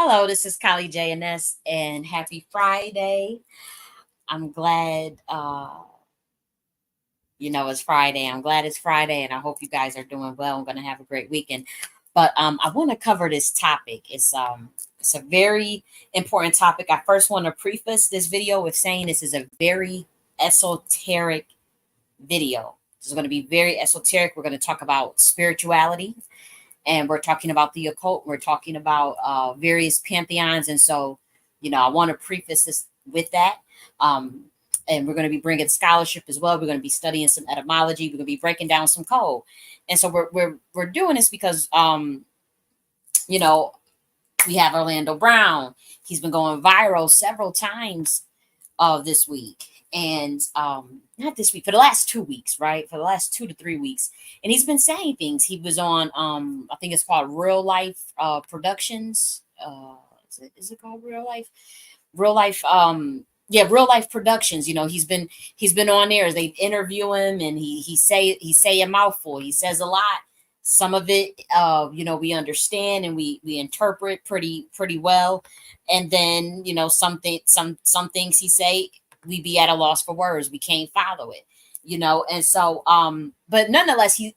Hello, this is J.N.S. and happy Friday. I'm glad it's Friday. I'm glad it's Friday and I hope you guys are doing well. I'm gonna have a great weekend. But I want to cover this topic. It's a very important topic. I first want to preface this video with saying this is a very esoteric video. This is going to be very esoteric. We're going to talk about spirituality, and we're talking about the occult. We're talking about various pantheons. And so, I want to preface this with that. And we're going to be bringing scholarship as well. We're going to be studying some etymology. We're going to be breaking down some code. And so we're doing this because, you know, we have Orlando Brown. He's been going viral several times this week. And not this week, for the last 2 weeks, right? For the last 2 to 3 weeks. And he's been saying things. He was on I think it's called Real Life Productions. Is it called Real Life? Real Life Real Life Productions. He's been on there. They interview him and he say a mouthful. He says a lot. Some of it we understand and we interpret pretty well. And then, some things he say, we be at a loss for words. We can't follow it, and so but nonetheless, he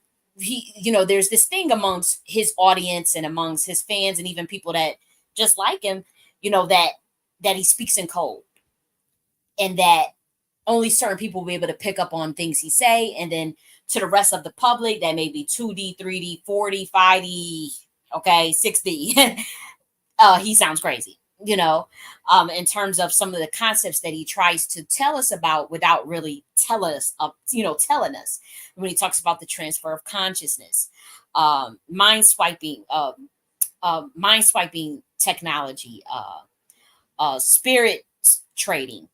there's this thing amongst his audience and amongst his fans and even people that just like him, that he speaks in code, and that only certain people will be able to pick up on things he say. And then to the rest of the public, that may be 2D, 3D, 4D, 5D, okay, 6D. He sounds crazy, in terms of some of the concepts that he tries to tell us about without really telling us, when he talks about the transfer of consciousness, mind swiping technology, spirit trading.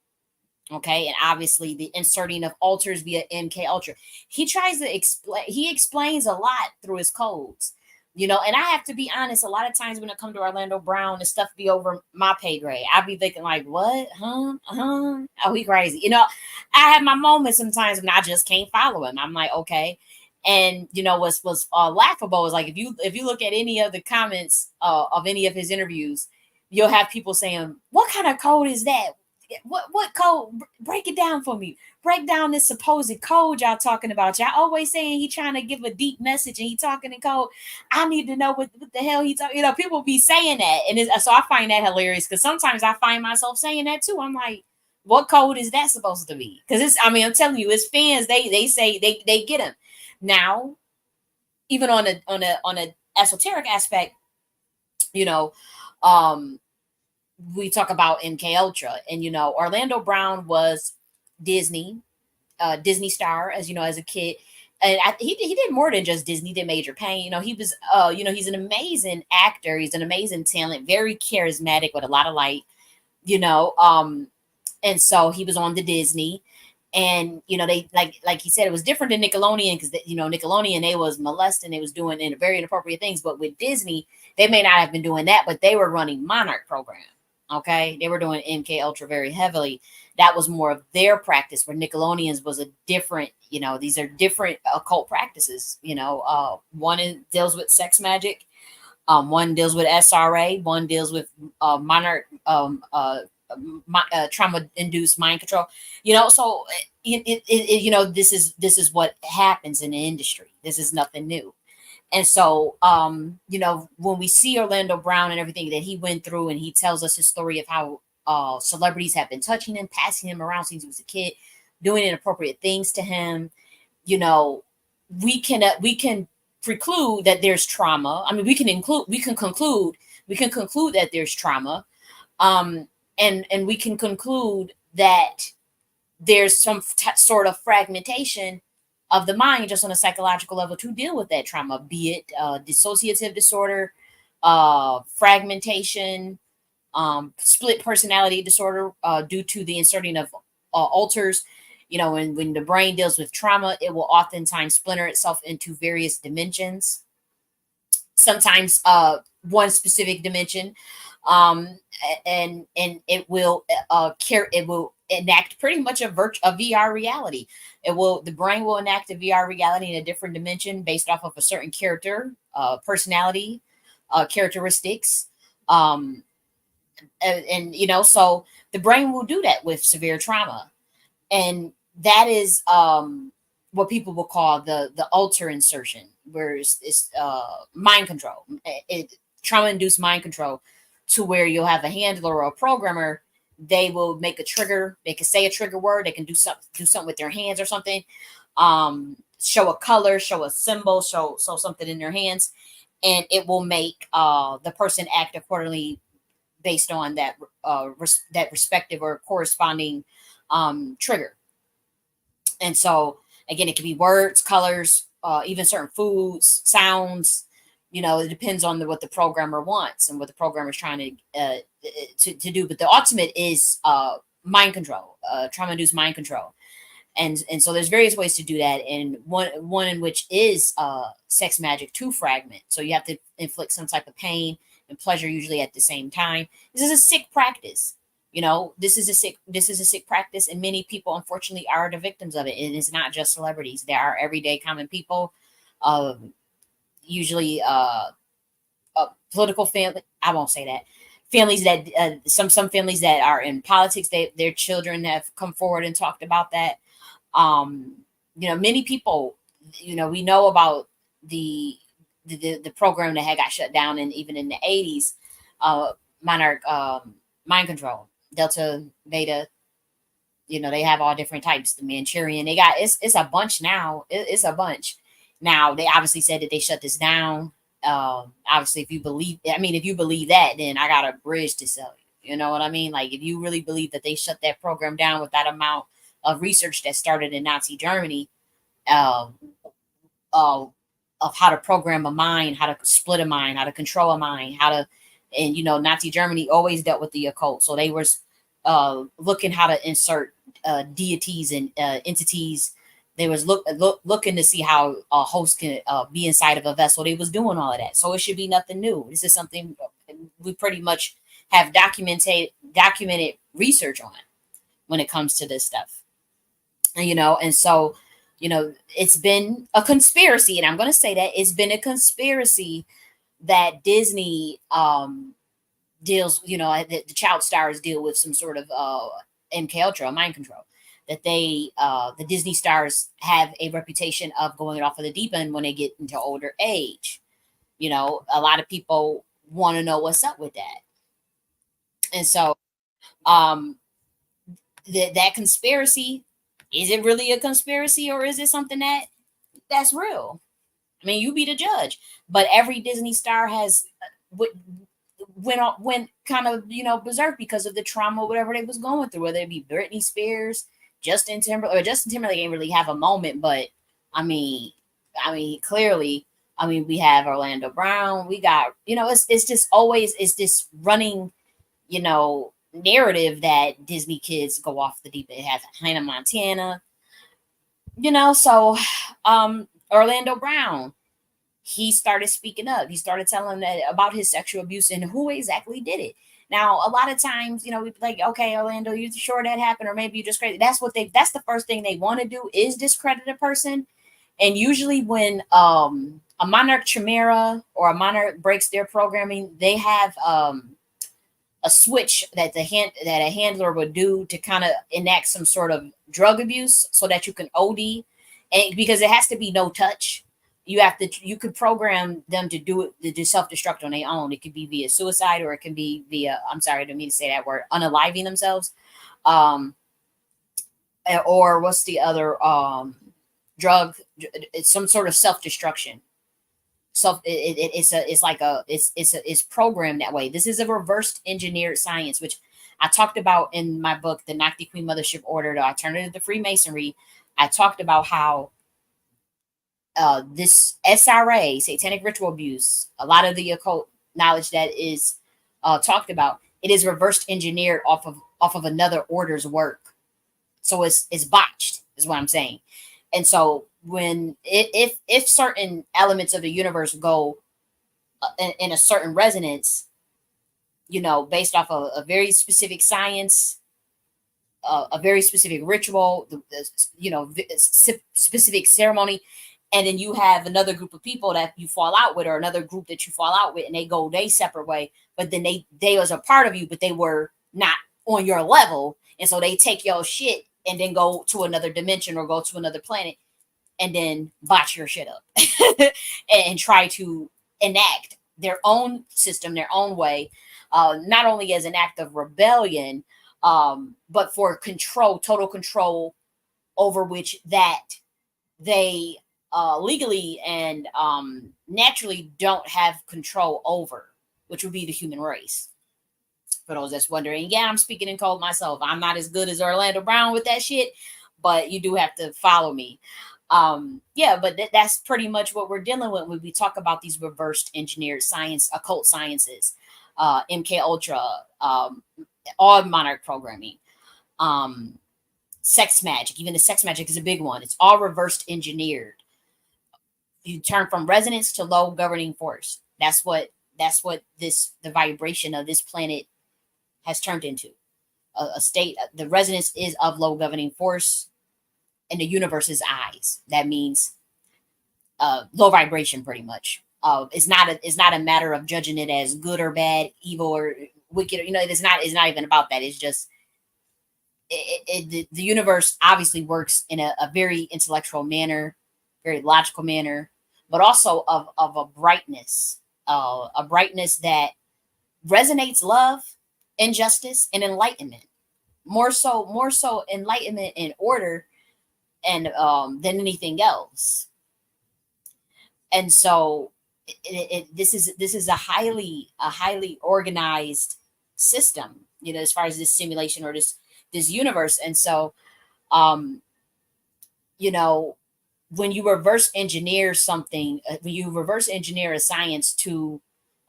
Okay, and obviously the inserting of alters via MK Ultra. He tries to explains a lot through his codes. And I have to be honest, a lot of times when it comes to Orlando Brown and stuff be over my pay grade, I be thinking like, what? Oh, he crazy. I have my moments sometimes when I just can't follow him. I'm like, okay. And what's laughable is like if you look at any of the comments of any of his interviews, you'll have people saying, what kind of code is that? What code? Break it down for me. Break down this supposed code y'all talking about. Y'all always saying he trying to give a deep message and he talking in code. I need to know what the hell he talking. People be saying that, and so I find that hilarious because sometimes I find myself saying that too. I'm like, what code is that supposed to be? Because I'm telling you, his fans they say they get him now. Even on a esoteric aspect, we talk about MK Ultra, and Orlando Brown was Disney star, as as a kid, and he did more than just Disney. He did Major Pain. He was he's an amazing actor. He's an amazing talent, very charismatic with a lot of light. And so he was on the Disney, and they like he said, it was different than Nickelodeon because Nickelodeon, they was molesting, they was doing very inappropriate things, but with Disney they may not have been doing that, but they were running Monarch program. Okay, they were doing MK Ultra very heavily. That was more of their practice, where Nickelodeon's was a different, these are different occult practices. One deals with sex magic, one deals with SRA, one deals with Monarch, trauma-induced mind control. So this is what happens in the industry. This is nothing new. And so, when we see Orlando Brown and everything that he went through, and he tells us his story of how celebrities have been touching him, passing him around since he was a kid, doing inappropriate things to him, we can preclude that there's trauma. I mean, we can conclude that there's trauma, and we can conclude that there's some sort of fragmentation of the mind just on a psychological level to deal with that trauma, be it dissociative disorder, fragmentation, split personality disorder due to the inserting of alters. When the brain deals with trauma, it will oftentimes splinter itself into various dimensions, sometimes one specific dimension, and it will enact pretty much a VR reality. The brain will enact a VR reality in a different dimension based off of a certain character, personality, characteristics, And so the brain will do that with severe trauma, and that is what people will call the alter insertion, where it's mind control, trauma induced mind control, to where you'll have a handler or a programmer. They will make a trigger. They can say a trigger word. They can do something with their hands or something. Show a color, show a symbol, show something in their hands, and it will make the person act accordingly based on that respective or corresponding trigger. And so again, it can be words, colors, even certain foods, sounds. It depends on what the programmer wants and what the programmer is trying to do. But the ultimate is mind control, trauma induced mind control. And so there's various ways to do that, and one in which is sex magic 2 fragment. So you have to inflict some type of pain and pleasure, usually at the same time. This is a sick practice. This is a sick practice, and many people unfortunately are the victims of it. And it's not just celebrities. There are everyday common people, uh, usually political family. I won't say that. Families that some families that are in politics, their children have come forward and talked about that. um Many people, we know about the program that had got shut down, and even in the 80s, monarch, mind control, delta, beta. They have all different types. The Manchurian, they got, it's a bunch now. It's a bunch now. They obviously said that they shut this down. Obviously, if you believe that, then I got a bridge to sell you. You know what I mean? Like, if you really believe that they shut that program down with that amount of research that started in Nazi Germany, um, uh, of how to program a mind, how to split a mind, how to control a mind, and Nazi Germany always dealt with the occult. So they were looking how to insert deities and entities. They was looking to see how a host can be inside of a vessel. They was doing all of that. So it should be nothing new. This is something we pretty much have documented research on when it comes to this stuff. And so it's been a conspiracy, and I'm going to say that it's been a conspiracy that Disney deals, the child stars deal with some sort of MK Ultra mind control, that the Disney stars have a reputation of going off of the deep end when they get into older age. A lot of people want to know what's up with that. And so um that conspiracy, is it really a conspiracy, or is it something that's real? I mean, you be the judge. But every Disney star has went kind of berserk because of the trauma, whatever they was going through. Whether it be Britney Spears, Justin Timberlake ain't really have a moment, but I mean, clearly, we have Orlando Brown. We got, it's just always, it's this running, narrative that Disney kids go off the deep end. It has Hannah Montana, so Orlando Brown, he started speaking up. He started telling that about his sexual abuse and who exactly did it. Now, a lot of times, we be like, okay, Orlando, you sure that happened, or maybe you just crazy. That's the first thing they want to do, is discredit a person. And usually when a monarch chimera or a monarch breaks their programming, they have a switch that that a handler would do to kind of enact some sort of drug abuse, so that you can OD, and because it has to be no touch. You could program them to do it, to self destruct on their own. It could be via suicide, or it can be via, I'm sorry, I didn't mean to say that word, unaliving themselves. um or what's the other drug? It's some sort of self destruction. It's programmed that way. This is a reversed engineered science, which I talked about in my book, The Nakhti Queen Mothership Order, the Alternative to Freemasonry. I talked about how this SRA, satanic ritual abuse, a lot of the occult knowledge that is talked about, it is reversed engineered off of another order's work. So it's botched, is what I'm saying. And so if certain elements of the universe go in a certain resonance, based off of a very specific science, a very specific ritual, specific ceremony, And then you have another group of people that you fall out with, or another group that you fall out with, and they go their separate way, but then they was a part of you, but they were not on your level, and so they take your shit and then go to another dimension or go to another planet and then botch your shit up and try to enact their own system, their own way, not only as an act of rebellion, but for control, total control over which that they legally and naturally don't have control over, which would be the human race. For those that's wondering, yeah, I'm speaking in code myself. I'm not as good as Orlando Brown with that shit, but you do have to follow me. Yeah, but that's pretty much what we're dealing with when we talk about these reversed engineered science, occult sciences, MK Ultra, all monarch programming, sex magic. Even the sex magic is a big one. It's all reversed engineered. You turn from resonance to low governing force. That's what the vibration of this planet has turned into. A state. The resonance is of low governing force in the universe's eyes. That means low vibration, pretty much. It's not a matter of judging it as good or bad, evil or wicked. It's not even about that. It's just the universe obviously works in a very intellectual manner, very logical manner, but also of a brightness that resonates love, injustice, and enlightenment. More so enlightenment and order, and than anything else. And so this is a highly organized system, as far as this simulation or this universe. And so um you know when you reverse engineer something, when you reverse engineer a science to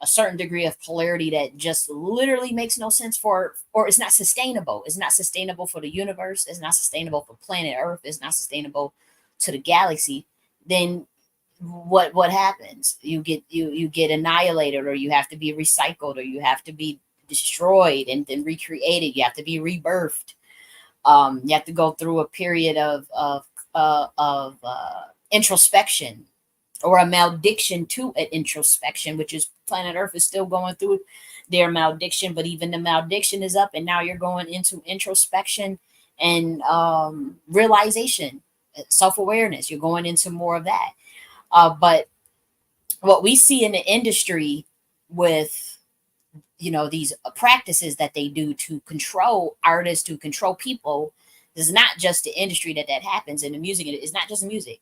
a certain degree of polarity that just literally makes no sense for, or it's not sustainable for the universe, it's not sustainable for planet earth, it's not sustainable to the galaxy, then what happens? You get annihilated, or you have to be recycled, or you have to be destroyed and then recreated, you have to be rebirthed. You have to go through a period of introspection, or a malediction to an introspection, which is planet Earth is still going through their malediction, but even the malediction is up, and now you're going into introspection and realization, self awareness. You're going into more of that. But what we see in the industry with these practices that they do to control artists, to control people, is not just the industry that happens in the music. It's not just music.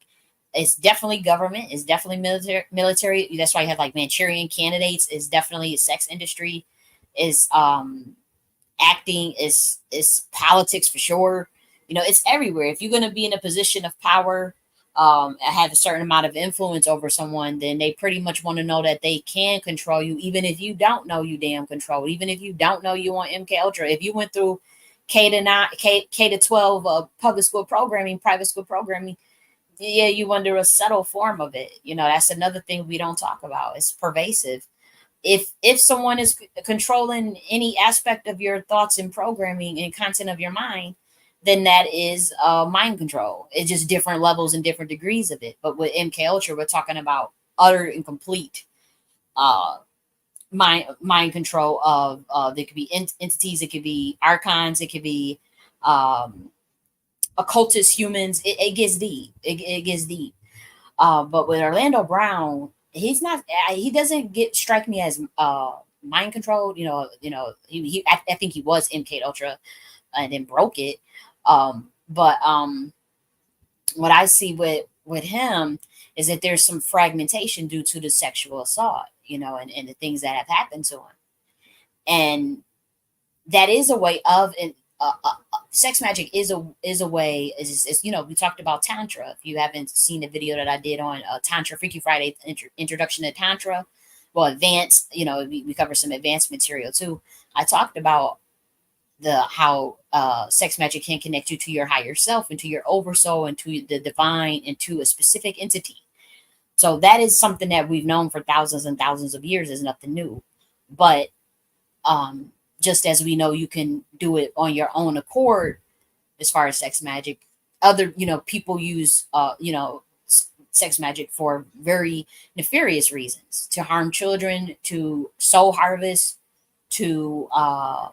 It's definitely government. It's definitely military. That's why you have like Manchurian candidates. It's definitely sex industry. Is acting. Is politics for sure. It's everywhere. If you're going to be in a position of power, have a certain amount of influence over someone, then they pretty much want to know that they can control you, even if you don't know you damn control. Even if you don't know you want MK Ultra. If you went through K-9, K-12 public school programming, private school programming, yeah, you under a subtle form of it. That's another thing we don't talk about. It's pervasive. If someone is controlling any aspect of your thoughts and programming and content of your mind, then that is mind control. It's just different levels and different degrees of it. But with MK Ultra, we're talking about utter and complete uh, mind control of there could be entities, it could be archons, it could be um, occultist humans. It gets deep. It gets deep. But with Orlando Brown, he's not. He doesn't strike me as mind controlled. I think he was MK Ultra and then broke it. But what I see with him is that there's some fragmentation due to the sexual assault, and the things that have happened to him, and that is a way of sex magic is a way. We talked about tantra. If you haven't seen the video that I did on tantra, Freaky Friday introduction to tantra, well, advanced. We cover some advanced material too. I talked about how sex magic can connect you to your higher self, and to your oversoul, and to the divine, and to a specific entity. So that is something that we've known for thousands and thousands of years. Is nothing new. But just as we know you can do it on your own accord, as far as sex magic, other people use sex magic for very nefarious reasons, to harm children, to soul harvest, to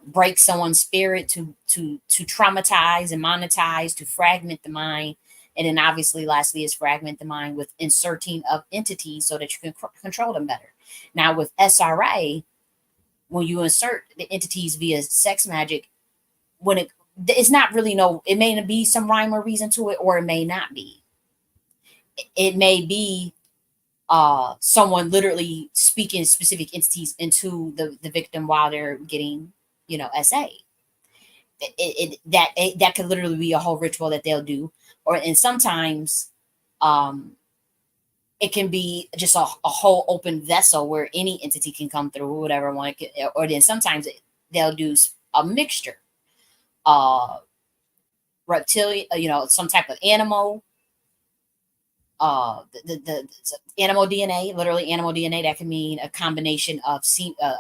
break someone's spirit, to traumatize and monetize, to fragment the mind, and then obviously, lastly, is fragment the mind with inserting of entities so that you can control them better. Now, with SRA, when you insert the entities via sex magic, when it's not really no, it may be some rhyme or reason to it, or it may not be. It may be someone literally speaking specific entities into the victim while they're getting, SA. That could literally be a whole ritual that they'll do, and sometimes um it can be just a whole open vessel where any entity can come through, whatever one, or then sometimes they'll do a mixture, uh reptilian, some type of animal, the animal DNA, literally animal DNA. That can mean a combination of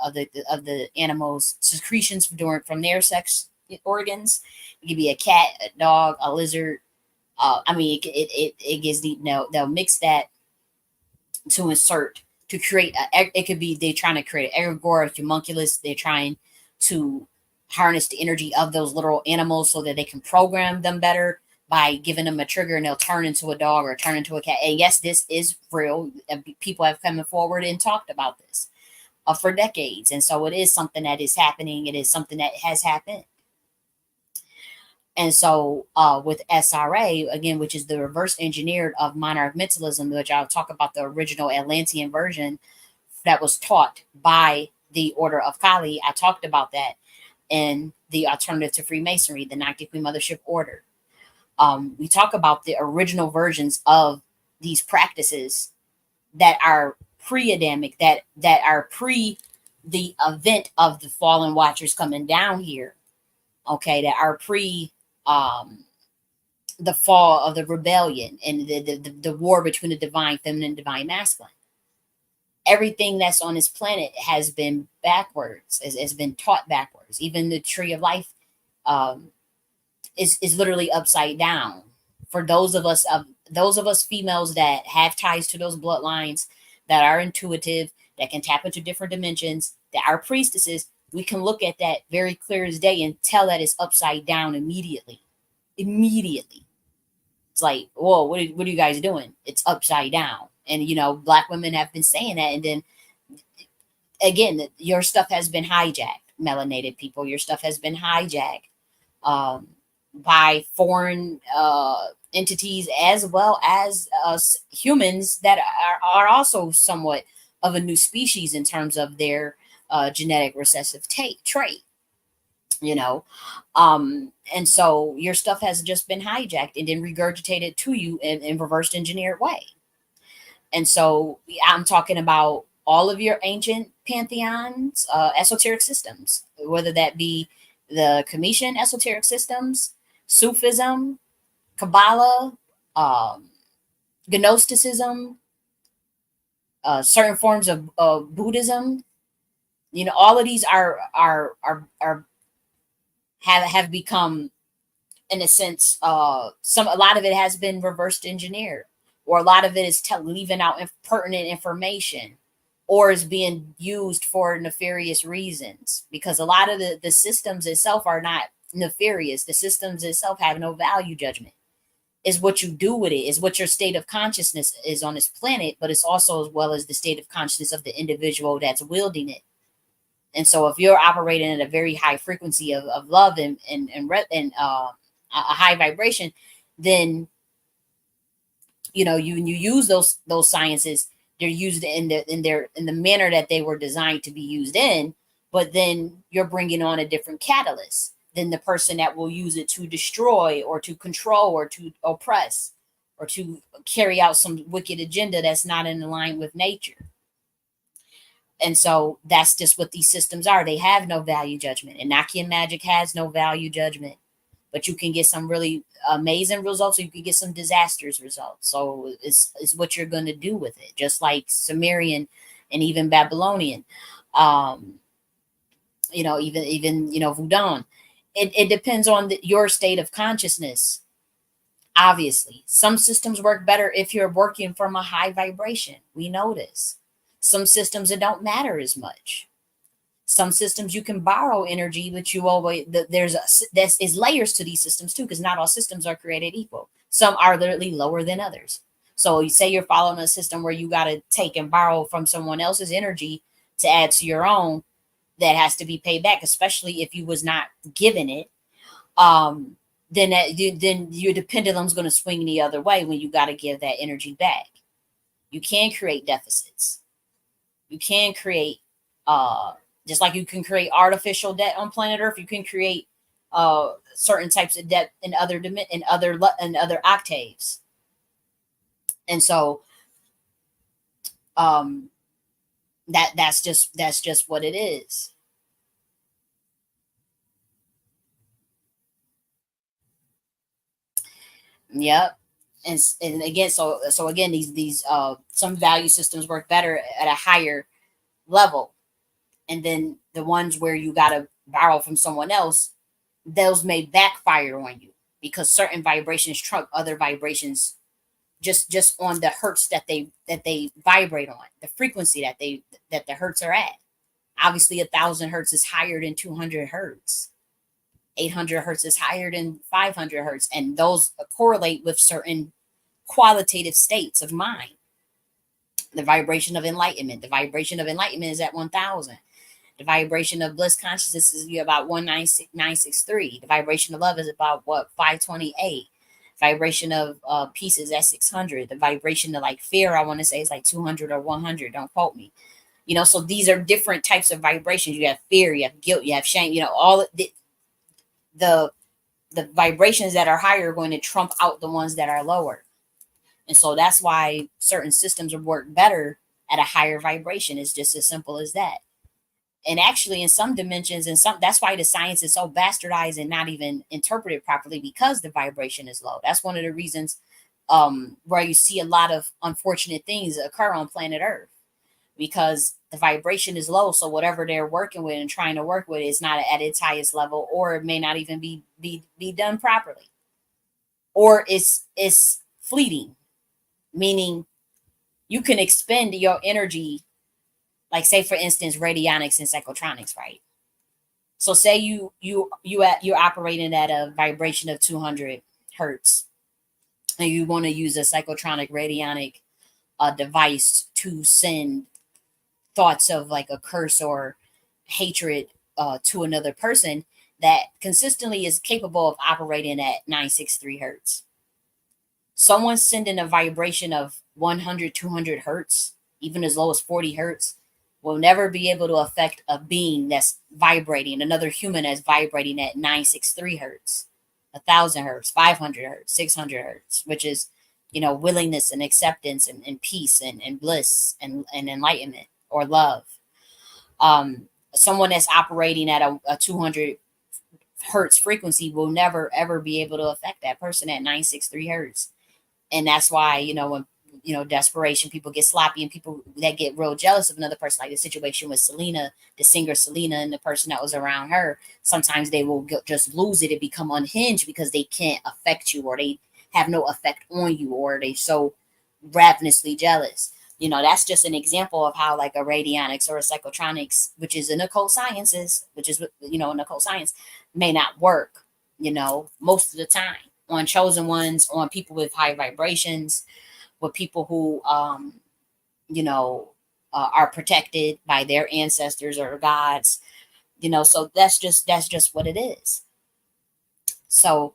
of the animal's secretions from their sex organs. It could be a cat, a dog, a lizard. I mean, it gets deep. Now they'll mix that to insert to create it could be they're trying to create an egregore, a homunculus. They're trying to harness the energy of those little animals so that they can program them better by giving them a trigger, and they'll turn into a dog or turn into a cat. And yes, this is real. People have come forward and talked about this for decades, and so it is something that is happening. It is something that has happened. And so with SRA, again, which is the reverse engineered of monarch mentalism, which I'll talk about the original Atlantean version that was taught by the Order of Kali. I talked about that in the alternative to Freemasonry, the Nakhti Mothership Order. We talk about the original versions of these practices that are pre-Adamic, that are pre the event of the fallen watchers coming down here. Okay, that are pre the fall of the rebellion and the war between the divine feminine and divine masculine. Everything that's on this planet has been backwards, has been taught backwards. Even the tree of life is literally upside down. For those of us females that have ties to those bloodlines, that are intuitive, that can tap into different dimensions, that are priestesses, we can look at that very clear as day and tell that it's upside down immediately. Immediately. It's like, whoa, what are you guys doing? It's upside down. And, Black women have been saying that. And then, again, your stuff has been hijacked, melanated people. Your stuff has been hijacked by foreign entities, as well as us humans that are also somewhat of a new species in terms of their genetic recessive trait. And so your stuff has just been hijacked and then regurgitated to you in reverse engineered way. And so I'm talking about all of your ancient pantheons, esoteric systems, whether that be the Cometian esoteric systems, Sufism, Kabbalah, Gnosticism, certain forms of Buddhism. All of these are have become, in a sense, a lot of it has been reversed engineered, or a lot of it is leaving out pertinent information, or is being used for nefarious reasons, because a lot of the systems itself are not nefarious. The systems itself have no value judgment. Is what you do with it, is what your state of consciousness is on this planet, but it's also as well as the state of consciousness of the individual that's wielding it. And so if you're operating at a very high frequency of love and a high vibration, then you use those sciences. They're used in the manner that they were designed to be used in, but then you're bringing on a different catalyst than the person that will use it to destroy or to control or to oppress or to carry out some wicked agenda that's not in line with nature. And so that's just what these systems are. They have no value judgment. And Nakian magic has no value judgment. But you can get some really amazing results, or you can get some disastrous results. So it's what you're going to do with it. Just like Sumerian and even Babylonian, even Voodoo. It depends on your state of consciousness Obviously, some systems work better if you're working from a high vibration. We know this. Some systems, it don't matter as much. Some systems you can borrow energy, but you always there's is layers to these systems too, because not all systems are created equal. Some are literally lower than others. So you say you're following a system where you got to take and borrow from someone else's energy to add to your own, that has to be paid back, especially if you was not given it. Um, then your pendulum's going to swing the other way when you got to give that energy back. You can create deficits. You can create just like you can create artificial debt on planet Earth. You can create certain types of debt in in other octaves. And so um, that's just what it is. Yep. And again, so again, these some value systems work better at a higher level, and then the ones where you got to borrow from someone else, those may backfire on you because certain vibrations trump other vibrations, just on the hertz that they vibrate on, the frequency that the hertz are at. Obviously, 1,000 hertz is higher than 200 hertz. 800 hertz is higher than 500 hertz, and those correlate with certain qualitative states of mind. The vibration of enlightenment. The vibration of enlightenment is at 1,000. The vibration of bliss consciousness is about 196,963. The vibration of love is about what, 528. Vibration of peace is at 600. The vibration of like fear, I want to say, is like 200 or 100. Don't quote me. So these are different types of vibrations. You have fear, you have guilt, you have shame. All the the vibrations that are higher are going to trump out the ones that are lower. And so that's why certain systems work better at a higher vibration. It's just as simple as that. And actually, in some dimensions, and some that's why the science is so bastardized and not even interpreted properly, because the vibration is low. That's one of the reasons where you see a lot of unfortunate things occur on planet Earth, because the vibration is low. So whatever they're working with and trying to work with is not at its highest level, or it may not even be done properly, or it's fleeting, meaning you can expend your energy, like say for instance radionics and psychotronics, right? So say you're operating at a vibration of 200 hertz, and you want to use a psychotronic radionic device to send thoughts of like a curse or hatred to another person, that consistently is capable of operating at 963 hertz. Someone sending a vibration of 100, 200 hertz, even as low as 40 hertz, will never be able to affect a being that's vibrating, another human that's vibrating at 963 hertz, 1,000 hertz, 500 hertz, 600 hertz, which is, willingness and acceptance and peace and bliss and enlightenment or love. Someone that's operating at a 200 hertz frequency will never ever be able to affect that person at 963 hertz. And that's why, when desperation, people get sloppy, and people that get real jealous of another person, like the situation with Selena, the singer Selena, and the person that was around her. Sometimes they will just lose it and become unhinged because they can't affect you, or they have no effect on you, or they so ravenously jealous. That's just an example of how like a radionics or a psychotronics, which is in occult sciences, which is an occult science, may not work, most of the time on chosen ones, on people with high vibrations, with people who you know are protected by their ancestors or gods. So that's just what it is. So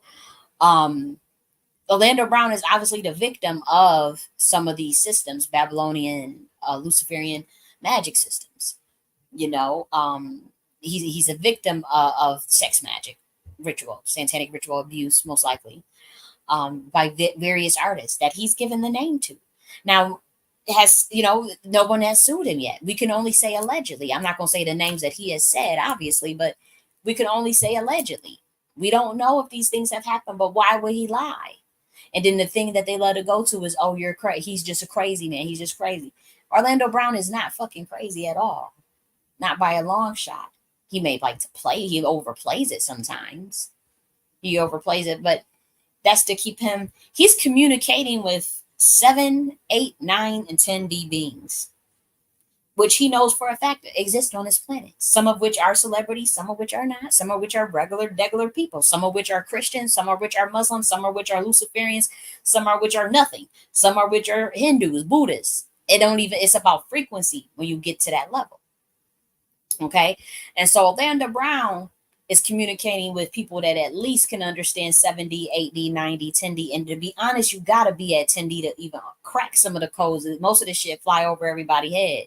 Orlando Brown is obviously the victim of some of these systems, Babylonian, Luciferian magic systems. He's a victim of sex magic ritual, satanic ritual abuse, most likely, by various artists that he's given the name to. Now, no one has sued him yet. We can only say allegedly. I'm not going to say the names that he has said, obviously, but we can only say allegedly. We don't know if these things have happened, but why would he lie? And then the thing that they let it go to is, oh, you're crazy. He's just a crazy man. He's just crazy. Orlando Brown is not fucking crazy at all. Not by a long shot. He may like to play. He overplays it sometimes. He overplays it, but That's to keep him. He's communicating with 7, 8, 9, and 10D beings, which he knows for a fact exist on this planet. Some of which are celebrities, some of which are not, some of which are regular people, some of which are Christians, some of which are Muslims, some of which are Luciferians, some of which are nothing, some of which are Hindus, Buddhists. It don't even, it's about frequency when you get to that level. Okay. And so Orlando Brown is communicating with people that at least can understand 7D, 8D, 9D, 10D. And to be honest, you got to be at 10D to even crack some of the codes. Most of the shit fly over everybody's head.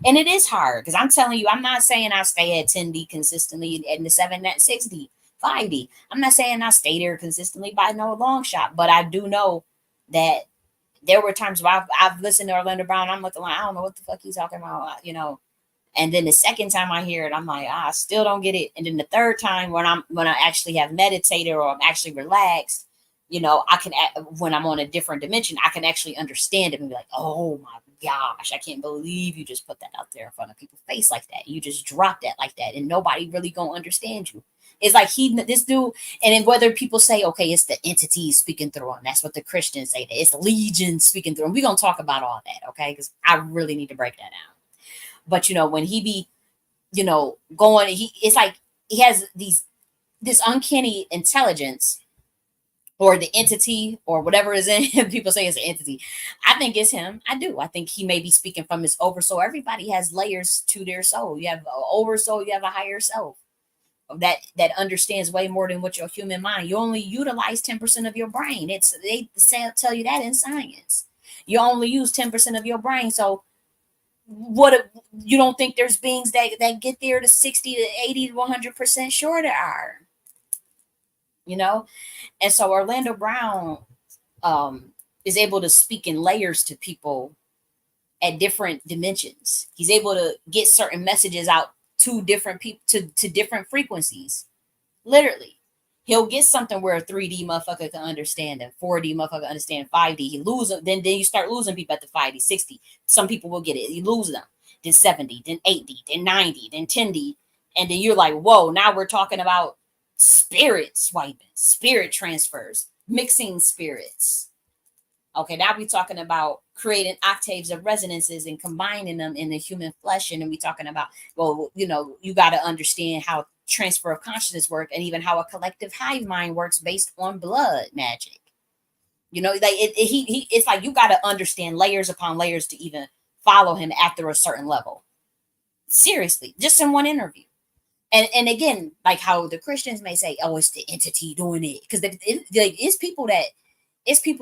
And it is hard because I'm telling you, I'm not saying I stay at 10D consistently and the 7, 6D, 5D. I'm not saying I stay there consistently by no long shot, but I do know that there were times where I've listened to Orlando Brown. I'm looking like, I don't know what the fuck he's talking about, you know. And then the second time I hear it, I'm like, I still don't get it. And then the third time when I actually have meditated or I'm actually relaxed, you know, I can, when I'm on a different dimension, I can actually understand it and be like, oh my gosh, I can't believe you just put that out there in front of people's face like that. You just dropped that like that, and nobody really gonna understand you. It's like this dude, and then whether people say, okay, it's the entity speaking through him. That's what the Christians say. That it's Legion speaking through him. We're gonna talk about all that, okay? Because I really need to break that down. But you know, when he be, you know, going, it's like he has this uncanny intelligence, or the entity, or whatever is in him. People say it's an entity. I think it's him. I do. I think he may be speaking from his oversoul. Everybody has layers to their soul. You have an oversoul, you have a higher self that understands way more than what your human mind. You only utilize 10% of your brain. They tell you that in science. You only use 10% of your brain. So what, you don't think there's beings that get there to 60 to 80 to 100%? Sure there are, you know. And so Orlando Brown is able to speak in layers to people at different dimensions. He's able to get certain messages out to different people, to different frequencies. Literally, he'll get something where a 3D motherfucker can understand, and 4D motherfucker understand 5D. He lose them, then you start losing people at the 5D, 60. Some people will get it. You lose them. Then 70, then 80, then 90, then 10D. And then you're like, whoa, now we're talking about spirit swiping, spirit transfers, mixing spirits. Okay, now we're talking about creating octaves of resonances and combining them in the human flesh. And then we're talking about, well, you know, you got to understand how transfer of consciousness work, and even how a collective hive mind works based on blood magic. You know, like it's like you got to understand layers upon layers to even follow him after a certain level. Seriously, just in one interview. And again, like how the Christians may say, oh, it's the entity doing it, because it's people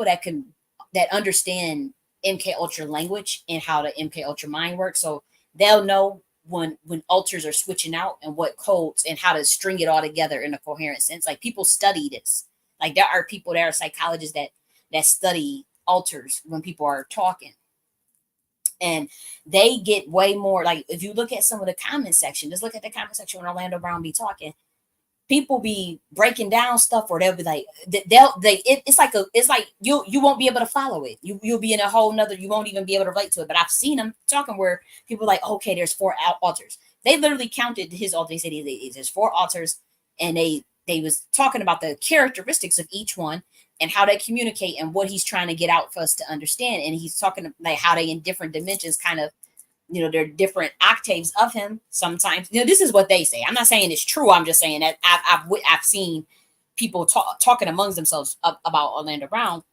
that can, that understand MK Ultra language and how the MK Ultra mind works. So they'll know when alters are switching out and what codes and how to string it all together in a coherent sense. Like people study this. Like there are people, there are psychologists that study alters when people are talking. And they get way more, like if you look at some of the comment section, just look at the comment section when Orlando Brown be talking, people be breaking down stuff, or they'll be like, it's like you won't be able to follow it. You'll be in a whole nother, you won't even be able to relate to it. But I've seen them talking where people are like, okay, there's 4 altars. They literally counted his altar. They said there's 4 altars, and they was talking about the characteristics of each one and how they communicate and what he's trying to get out for us to understand. And he's talking like how they in different dimensions kind of, you know, there are different octaves of him sometimes. You know, this is what they say. I'm not saying it's true. I'm just saying that I've seen people talking amongst themselves about Orlando Brown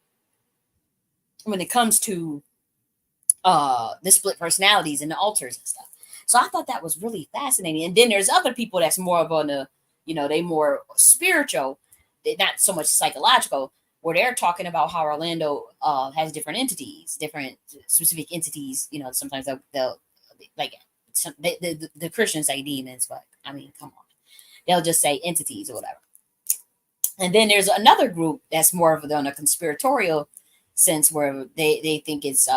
when it comes to the split personalities and the alters and stuff. So I thought that was really fascinating. And then there's other people that's more of on the, you know, they more spiritual, not so much psychological, where they're talking about how Orlando has different entities, different specific entities. You know, sometimes they'll like the Christians say demons, but I mean, come on, they'll just say entities or whatever. And then there's another group that's more of on a conspiratorial sense, where they think it's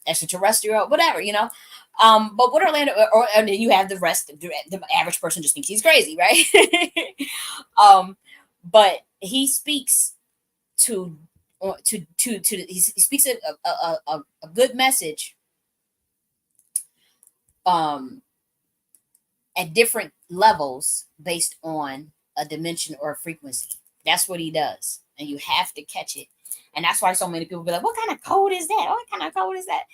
extraterrestrial, whatever, you know. But what Orlando, and then you have the rest. The average person just thinks he's crazy, right? But he speaks to he speaks a good message at different levels based on a dimension or a frequency. That's what he does. and you have to catch it. And that's why so many people be like, what kind of code is that? What kind of code is that?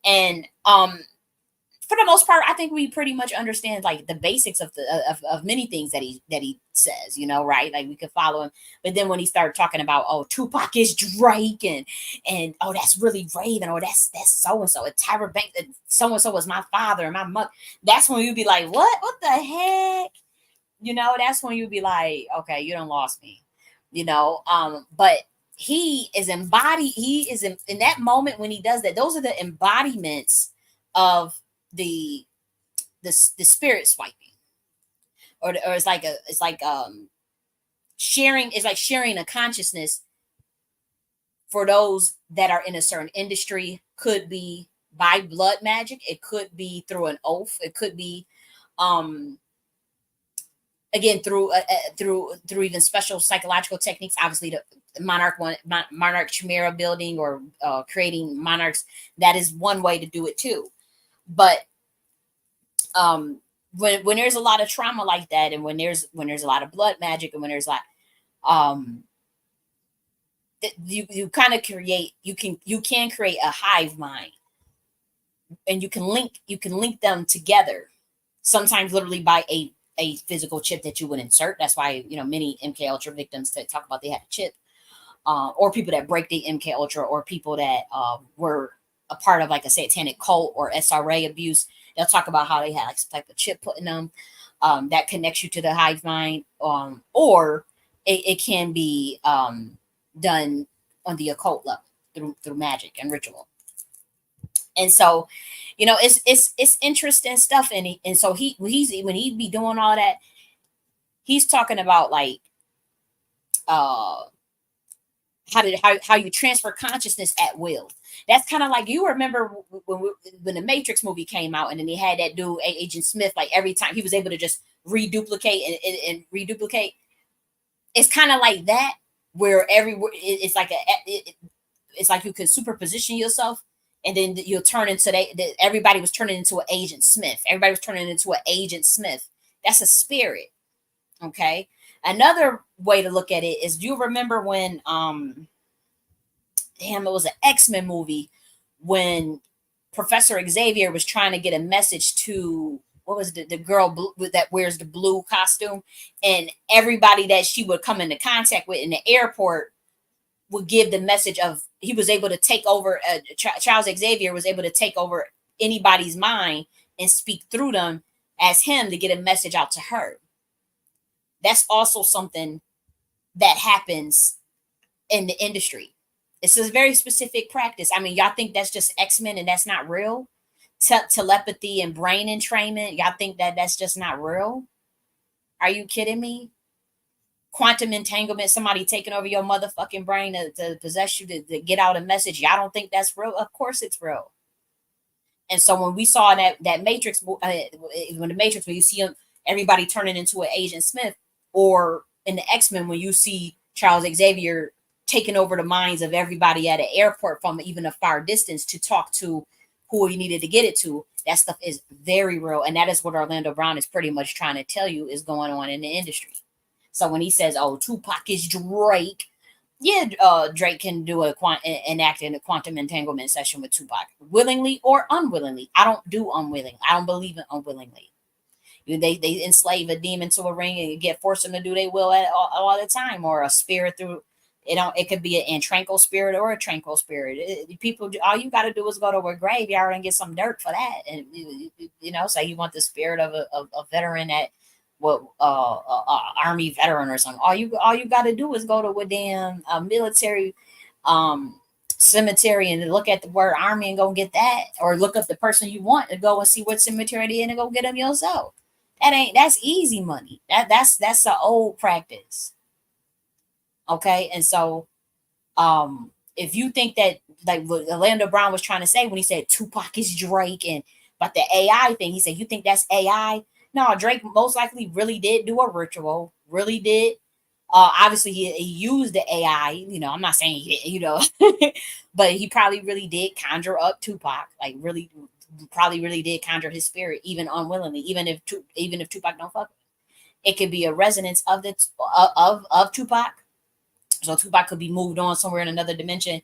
And for the most part, I think we pretty much understand like the basics of of many things that he says, you know, right? Like we could follow him. But then when he started talking about, oh, Tupac is Drake, and oh, that's really Raven, or that's so and so, and Tyra Banks, so and so was my father and my mother. That's when you'd be like, what the heck? You know, that's when you'd be like, okay, you done lost me, you know. But he is embodied. He is in that moment when he does that. Those are the embodiments of the the spirit swiping, or it's like sharing. It's like sharing a consciousness for those that are in a certain industry. Could be by blood magic. It could be through an oath. It could be um again through even special psychological techniques. Obviously the monarch chimera building, or creating monarchs. That is one way to do it too. But um when there's a lot of trauma like that, and when there's a lot of blood magic, and when there's like um you kind of create, you can create a hive mind, and you can link them together, sometimes literally by a physical chip that you would insert. That's why, you know, many MK Ultra victims that talk about they had a chip, or people that break the MK Ultra, or people that were a part of like a satanic cult or SRA abuse. They'll talk about how they had like some type of chip put in them, that connects you to the hive mind, or it can be done on the occult level through magic and ritual. And so, you know, it's interesting stuff. And so when he be doing all that, he's talking about like uh how you transfer consciousness at will. That's kind of like, you remember when the Matrix movie came out, and then he had that dude Agent Smith, like every time he was able to just reduplicate and reduplicate. It's kind of like that, where it's like it's like you could superposition yourself, and then you'll turn into everybody was turning into an Agent Smith. Everybody was turning into an Agent Smith. That's a spirit. Okay. Another way to look at it is, do you remember when damn, it was an X-Men movie, when Professor Xavier was trying to get a message to, what was the girl that wears the blue costume, and everybody that she would come into contact with in the airport would give the message of, he was able to take over, Charles Xavier was able to take over anybody's mind and speak through them as him to get a message out to her. That's also something that happens in the industry. It's a very specific practice. I mean, y'all think that's just X-Men and that's not real? Telepathy and brain entrainment, y'all think that that's just not real? Are you kidding me? Quantum entanglement, somebody taking over your motherfucking brain to possess you, to get out a message. Y'all don't think that's real? Of course it's real. And so when we saw that Matrix, when the Matrix, when you see everybody turning into an Agent Smith, or in the X-Men when you see Charles Xavier taking over the minds of everybody at an airport from even a far distance to talk to who he needed to get it to, that stuff is very real. And that is what Orlando Brown is pretty much trying to tell you is going on in the industry. So when he says, "Oh, Tupac is Drake," yeah, Drake can do an act in a quantum entanglement session with Tupac, willingly or unwillingly. I don't do unwilling. I don't believe in unwillingly. They enslave a demon to a ring and get force them to do their will all the time, or a spirit through. It could be an tranquil spirit or a tranquil spirit. People, all you got to do is go to a graveyard and get some dirt for that, and say you want the spirit of a veteran that, army veteran or something. All you got to do is go to a damn military cemetery and look at the word army and go get that, or look up the person you want and go and see what cemetery they in and go get them yourself. That's easy money. That's the old practice. Okay, and so if you think that, like what Orlando Brown was trying to say when he said Tupac is Drake, and about the AI thing, he said, you think that's AI? No, Drake most likely really did do a ritual, really did. Obviously he used the AI, I'm not saying but he probably really did conjure up Tupac, like really, probably really did conjure his spirit, even unwillingly, even if Tupac don't fuck with him. It could be a resonance of of Tupac, So Tupac could be moved on somewhere in another dimension,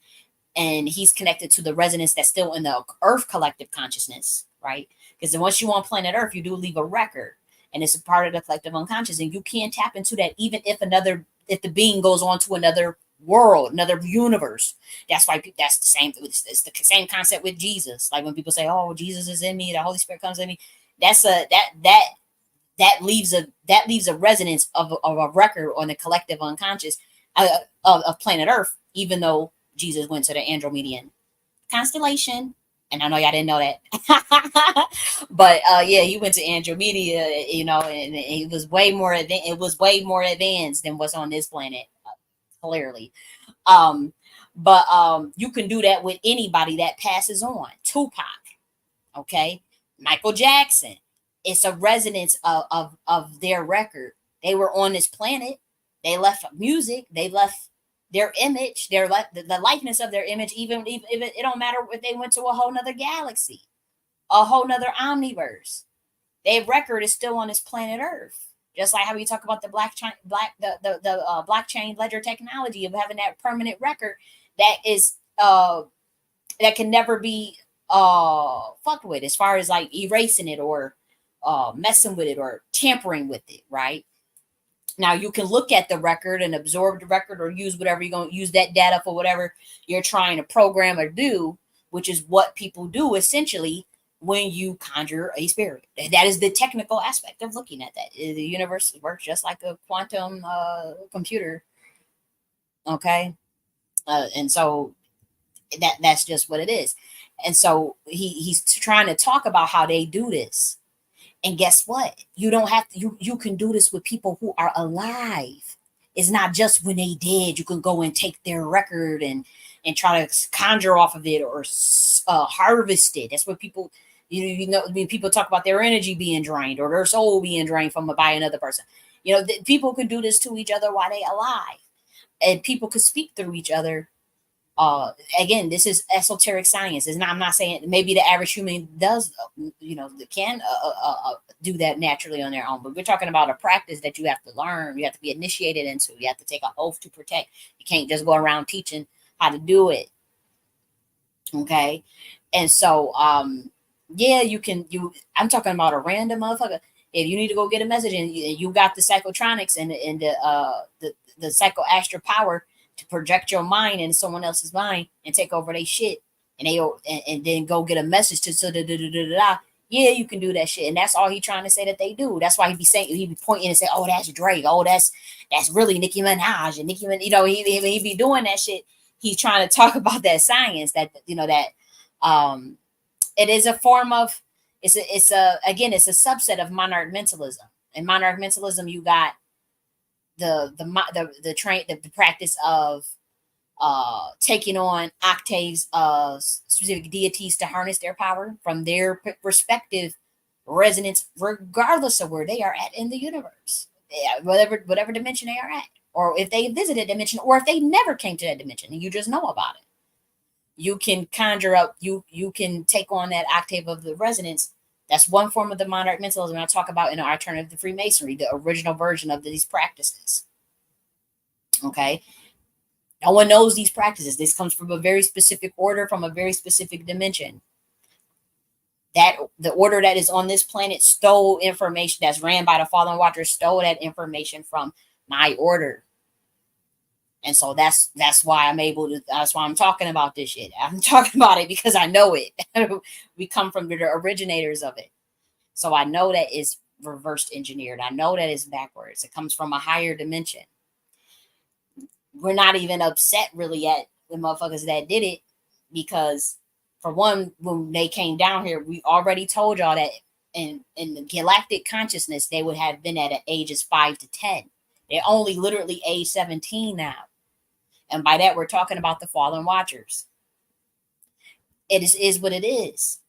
and he's connected to the resonance that's still in the Earth collective consciousness, right? Because then once you on planet Earth, you do leave a record, and it's a part of the collective unconscious, and you can't tap into that even if the being goes on to another world, another universe. That's why that's the same. It's the same concept with Jesus. Like when people say, "Oh, Jesus is in me, the Holy Spirit comes in me," that's a that leaves a resonance of a record on the collective unconscious of planet Earth, even though Jesus went to the Andromedan constellation. And I know y'all didn't know that, but yeah, he went to Andromeda, and it was way more. It was way more advanced than what's on this planet, clearly. Um, but you can do that with anybody that passes on. Tupac, okay, Michael Jackson. It's a resonance of their record. They were on this planet. They left music. They left their image, the likeness of their image. Even if it don't matter if they went to a whole nother galaxy, a whole nother omniverse. Their record is still on this planet Earth. Just like how we talk about the blockchain ledger technology of having that permanent record that is that can never be fucked with, as far as like erasing it or messing with it or tampering with it, right? Now you can look at the record and absorb the record or use whatever you're going to use that data for, whatever you're trying to program or do, which is what people do essentially when you conjure a spirit. That is the technical aspect of looking at that. The universe works just like a quantum computer. Okay. And so that's just what it is. And so he's trying to talk about how they do this. And guess what? You don't have to, you can do this with people who are alive. It's not just when they dead. You can go and take their record and try to conjure off of it or harvest it. That's what people, I mean, people talk about their energy being drained or their soul being drained from by another person. People can do this to each other while they alive, and people could speak through each other. Again, this is esoteric science. I'm not saying maybe the average human does, can do that naturally on their own, but we're talking about a practice that you have to learn. You have to be initiated into. You have to take an oath to protect. You can't just go around teaching how to do it. Okay. And so, yeah, I'm talking about a random motherfucker. If you need to go get a message and you got the psychotronics and the psychoastral power to project your mind into someone else's mind and take over their shit, and then go get a message to yeah, you can do that shit. And that's all he trying to say that they do. That's why he be pointing and say, "Oh, that's Drake. Oh, that's really Nicki Minaj and Nicki Minaj." He be doing that shit. He's trying to talk about that science that it is a form of, it's a subset of monarch mentalism. In monarch mentalism, you got the practice of taking on octaves of specific deities to harness their power from their respective resonance, regardless of where they are at in the universe. Yeah, whatever dimension they are at, or if they visit a dimension, or if they never came to that dimension and you just know about it. You can conjure up, you can take on that octave of the resonance. That's one form of the monarch mentalism I talk about in Alternative Freemasonry, the original version of these practices. Okay. No one knows these practices. This comes from a very specific order, from a very specific dimension. That the order that is on this planet stole information that's ran by the Fallen Watchers, stole that information from my order. And so that's why that's why I'm talking about this shit. I'm talking about it because I know it. We come from the originators of it. So I know that it's reversed engineered. I know that it's backwards. It comes from a higher dimension. We're not even upset really at the motherfuckers that did it, because for one, when they came down here, we already told y'all that in the galactic consciousness, they would have been at ages 5 to 10. They're only literally age 17 now. And by that, we're talking about the Fallen Watchers. It is what it is.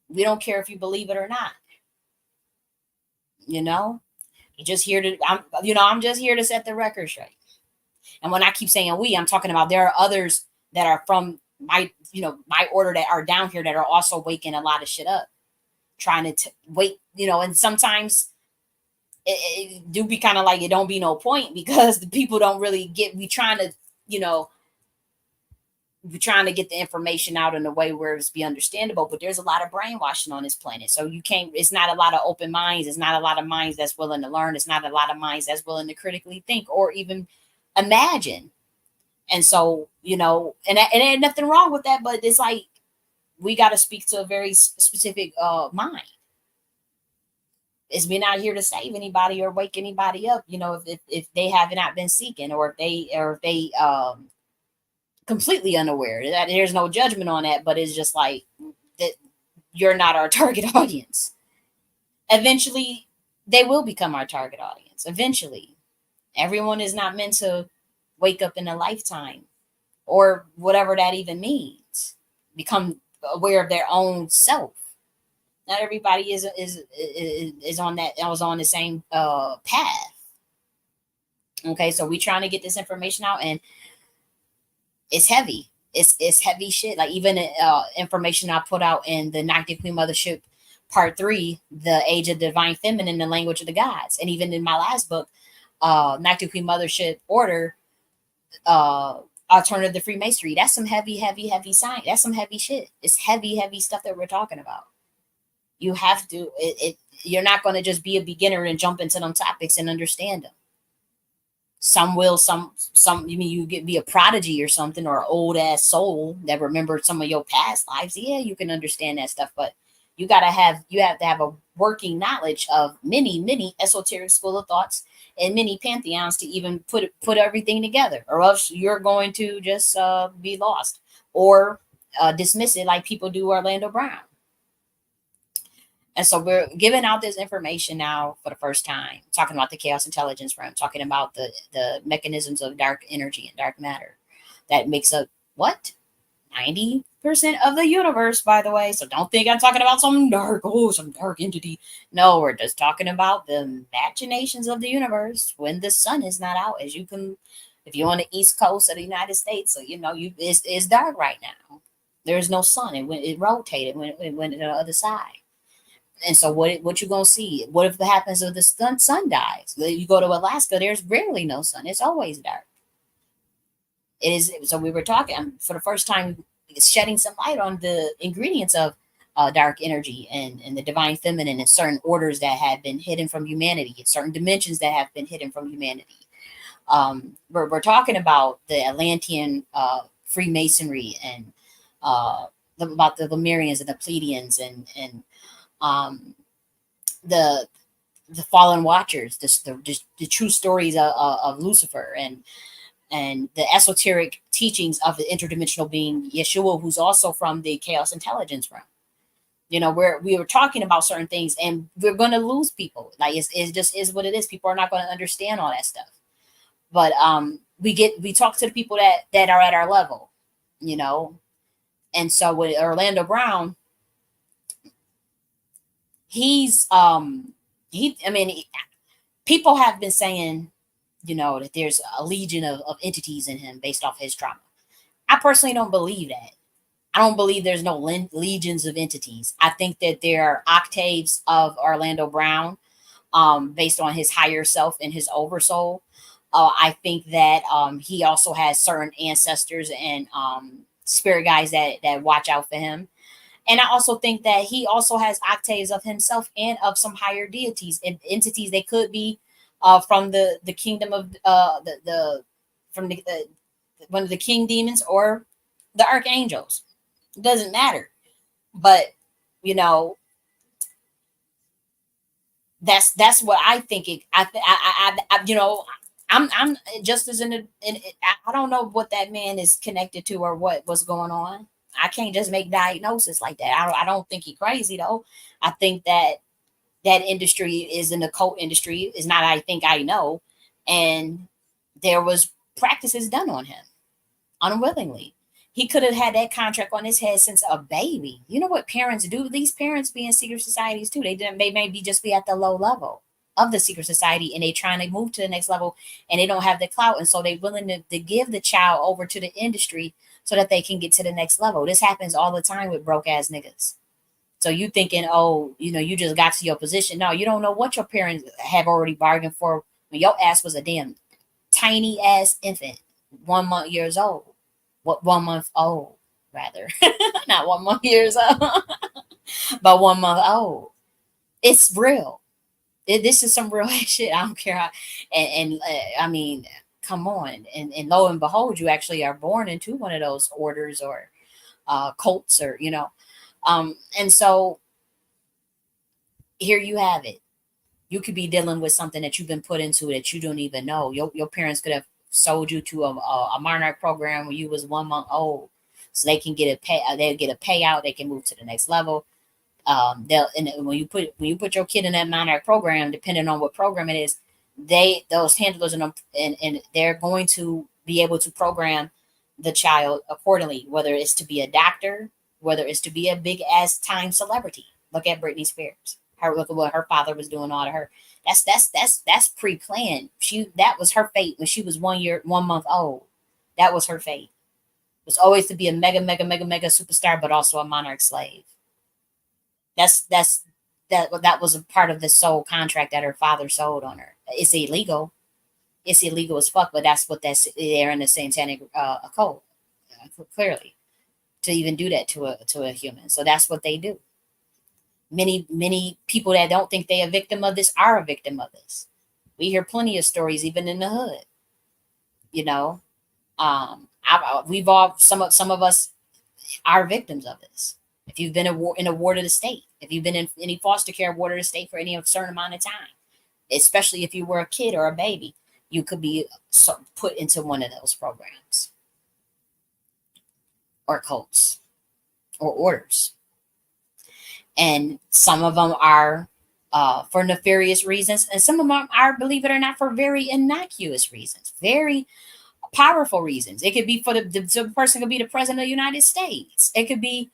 We don't care if you believe it or not. You're just here to, I'm just here to set the record straight. And when I keep saying we, I'm talking about there are others that are from my order that are down here that are also waking a lot of shit up, trying to wait, and sometimes it do be kind of like it don't be no point because the people don't really get. We trying to, you know, we're trying to get the information out in a way where it's be understandable, but there's a lot of brainwashing on this planet. So you can't, it's not a lot of open minds. It's not a lot of minds that's willing to learn. It's not a lot of minds that's willing to critically think or even imagine. And so, you know, and ain't nothing wrong with that, but it's like, we got to speak to a very specific mind. It's been out here to save anybody or wake anybody up, you know, if they have not been seeking, or if they completely unaware. That there's no judgment on that, but it's just like that you're not our target audience. Eventually, they will become our target audience. Eventually, everyone is not meant to wake up in a lifetime, or whatever that even means. Become aware of their own self. Not everybody is on that. I was on the same path. Okay, so we trying to get this information out, and it's heavy. It's heavy shit. Like even information I put out in the Nakhti Queen Mothership Part 3, the Age of Divine Feminine, the Language of the Gods, and even in my last book, Nakhti Queen Mothership Order, uh, Alternative Freemasonry. That's some heavy science. That's some heavy shit. It's heavy stuff that we're talking about. You have to. You're not going to just be a beginner and jump into them topics and understand them. Some will, some. You mean you get be a prodigy or something, or an old ass soul that remembered some of your past lives. Yeah, you can understand that stuff, but you have to have a working knowledge of many esoteric school of thoughts and many pantheons to even put everything together, or else you're going to just be lost, or dismiss it like people do Orlando Brown. And so we're giving out this information now for the first time, talking about the chaos intelligence realm, talking about the mechanisms of dark energy and dark matter that makes up what? 90% of the universe, by the way. So don't think I'm talking about some dark entity. No, we're just talking about the machinations of the universe when the sun is not out. As you can, if you're on the east coast of the United States, so you know it's dark right now. There's no sun. It rotated when it went to the other side. And so what you gonna see? What if it happens if the sun dies? You go to Alaska, there's rarely no sun. It's always dark. It is. So we were talking for the first time, shedding some light on the ingredients of dark energy and the divine feminine, and certain orders that have been hidden from humanity, certain dimensions that have been hidden from humanity. We're talking about the Atlantean Freemasonry, and about the Lemurians and the Pleiadians, and um, the fallen watchers, the true stories of Lucifer, and the esoteric teachings of the interdimensional being Yeshua, who's also from the chaos intelligence realm. You know, where we were talking about certain things, and we're going to lose people. Like it's just is what it is. People are not going to understand all that stuff. But we talk to the people that are at our level, you know. And so with Orlando Brown, he's I mean, people have been saying, you know, that there's a legion of entities in him based off his trauma. I personally don't believe that. I don't believe there's no legions of entities. I think that there are octaves of Orlando Brown, based on his higher self and his oversoul. I think that he also has certain ancestors and spirit guides that watch out for him. And I also think that he also has octaves of himself and of some higher deities and entities. They could be from the kingdom of the from the one of the king demons or the archangels. It doesn't matter. But you know, that's what I think. You know, I'm just as I don't know what that man is connected to or what's going on. I can't just make diagnosis like that. I don't think he's crazy though. I think that that industry is an occult industry. Is not. I think I know, and there was practices done on him unwillingly. He could have had that contract on his head since a baby. You know what parents do? These parents be in secret societies too. They maybe just be at the low level of the secret society, and they trying to move to the next level, and they don't have the clout, and so they willing to give the child over to the industry so that they can get to the next level. This happens all the time with broke ass niggas. So you thinking, oh, you just got to your position. No, you don't know what your parents have already bargained for when your ass was a damn tiny ass infant, 1 month years old. What 1 month old, rather. Not 1 month years old, but 1 month old. It's real. This is some real shit. I don't care how, I mean, come on. And lo and behold, you actually are born into one of those orders or cults or, and so here you have it. You could be dealing with something that you've been put into that you don't even know. Your parents could have sold you to a monarch program when you was 1 month old, so they can get they'll get a payout. They can move to the next level. They'll and when you put your kid in that monarch program, depending on what program it is, those handlers and they're going to be able to program the child accordingly, whether it's to be a doctor, whether it's to be a big ass time celebrity. Look at Britney Spears. Look at what her father was doing all to her. That's pre-planned. That was her fate when she was 1 month old. That was her fate. It was always to be a mega, mega, mega, mega superstar, but also a monarch slave. That was a part of the soul contract that her father sold on her. It's illegal. It's illegal as fuck, but they're in the satanic code, clearly, to even do that to a human. So that's what they do. Many people that don't think they're a victim of this are a victim of this. We hear plenty of stories, even in the hood. You know, we've all some of us are victims of this. If you've been in a ward of the state, if you've been in any foster care ward of the state for any certain amount of time, especially if you were a kid or a baby, you could be put into one of those programs or cults or orders. And some of them are for nefarious reasons, and some of them are, believe it or not, for very innocuous reasons, very powerful reasons. It could be for the person could be the president of the United States. It could be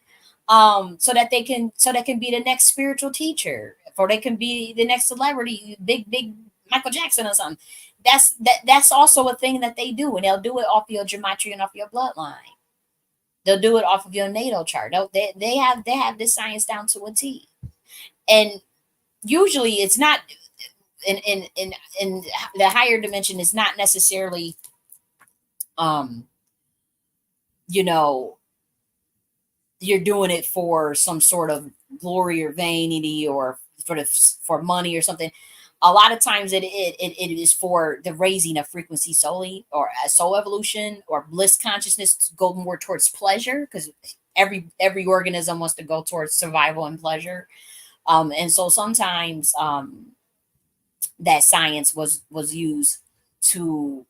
so they can be the next spiritual teacher, or they can be the next celebrity, big Michael Jackson or something. That's also a thing that they do, and they'll do it off your gematria and off your bloodline. They'll do it off of your natal chart. They have this science down to a T. And usually it's not in the higher dimension is not necessarily um you know you're doing it for some sort of glory or vanity or for money or something. A lot of times it is for the raising of frequency solely, or a soul evolution or bliss consciousness to go more towards pleasure, because every organism wants to go towards survival and pleasure. And so sometimes that science was used to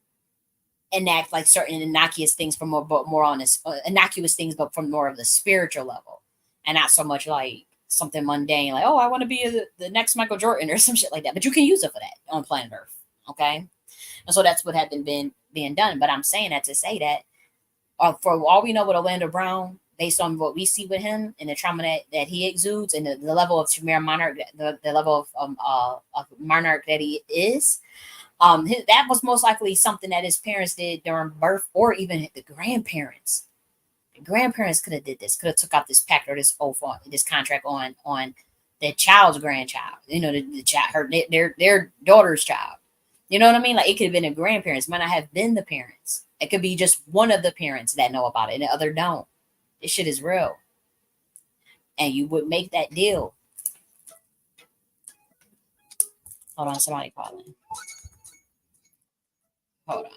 enact like certain innocuous things from more on this innocuous things, but from more of the spiritual level, and not so much like something mundane like, oh, I want to be the next Michael Jordan or some shit like that. But you can use it for that on planet Earth, okay? And so that's what had been being done. But I'm saying that to say that for all we know with Orlando Brown, based on what we see with him and the trauma that he exudes and the level of Sumerian monarch, the level of monarch that he is, that was most likely something that his parents did during birth, or even the grandparents. The grandparents could have did this, could have took out this pact or this oath on this contract on their child's grandchild. The child, their daughter's child. You know what I mean? Like, it could have been the grandparents, might not have been the parents. It could be just one of the parents that know about it and the other don't. This shit is real. And you would make that deal. Hold on, somebody calling. Hold on.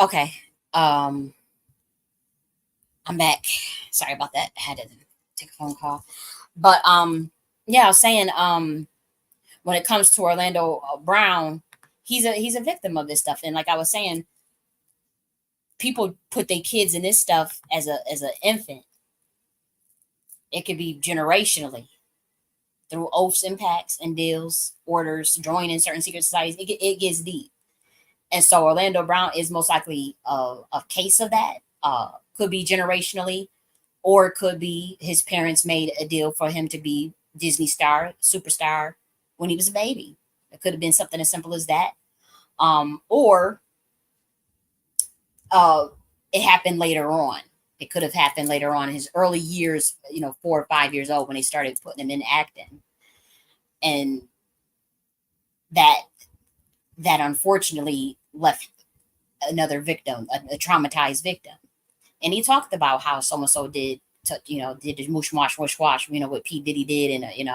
Okay. Um, I'm back. Sorry about that. I had to take a phone call. But yeah, I was saying when it comes to Orlando Brown, he's a victim of this stuff. And like I was saying, people put their kids in this stuff as an infant. It could be generationally through oaths and pacts and deals, orders, joining certain secret societies. It gets deep. And so Orlando Brown is most likely a case of that. Could be generationally, or it could be his parents made a deal for him to be Disney star, superstar when he was a baby. It could have been something as simple as that. Or uh, it happened later on. It could have happened later on in his early years, 4 or 5 years old when they started putting him in acting. And that that unfortunately left another victim, a traumatized victim. And he talked about how so and so did the mush wash wash wash, what P Diddy did, and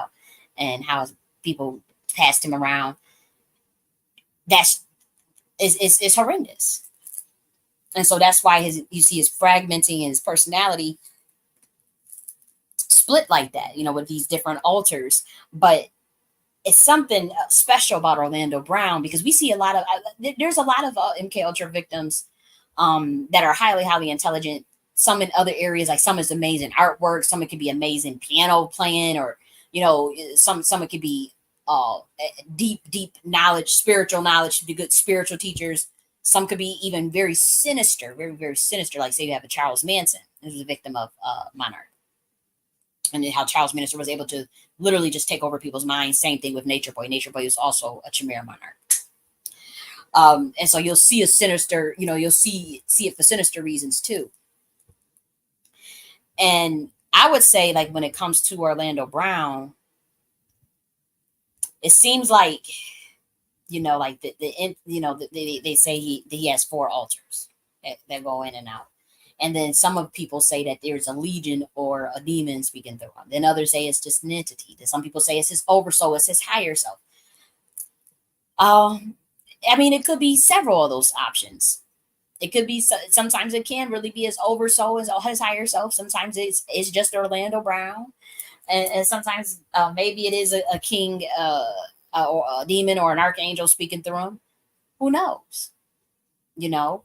and how people passed him around. That's is horrendous. And so that's why you see his fragmenting and his personality split like that, with these different alters. But it's something special about Orlando Brown because we see a lot of there's a lot of MK Ultra victims that are highly highly intelligent. Some in other areas, like some is amazing artwork, some it could be amazing piano playing, or some it could be deep knowledge, spiritual knowledge, to be good spiritual teachers. Some could be even very sinister, very very sinister. Like say you have a Charles Manson, who's a victim of Monarch, and how Charles Manson was able to literally just take over people's minds. Same thing with Nature Boy. Nature Boy is also a Chimera monarch. And so you'll see a sinister, you'll see it for sinister reasons too. And I would say, like when it comes to Orlando Brown, it seems like like they say he has four altars that go in and out. And then some of people say that there's a legion or a demon speaking through him. Then others say it's just an entity. Then some people say it's his oversoul, it's his higher self. Um, I mean, it could be several of those options. It could be sometimes it can really be his oversoul, his higher self. Sometimes it's just Orlando Brown, and sometimes maybe it is a king, or a demon or an archangel speaking through him. Who knows? You know.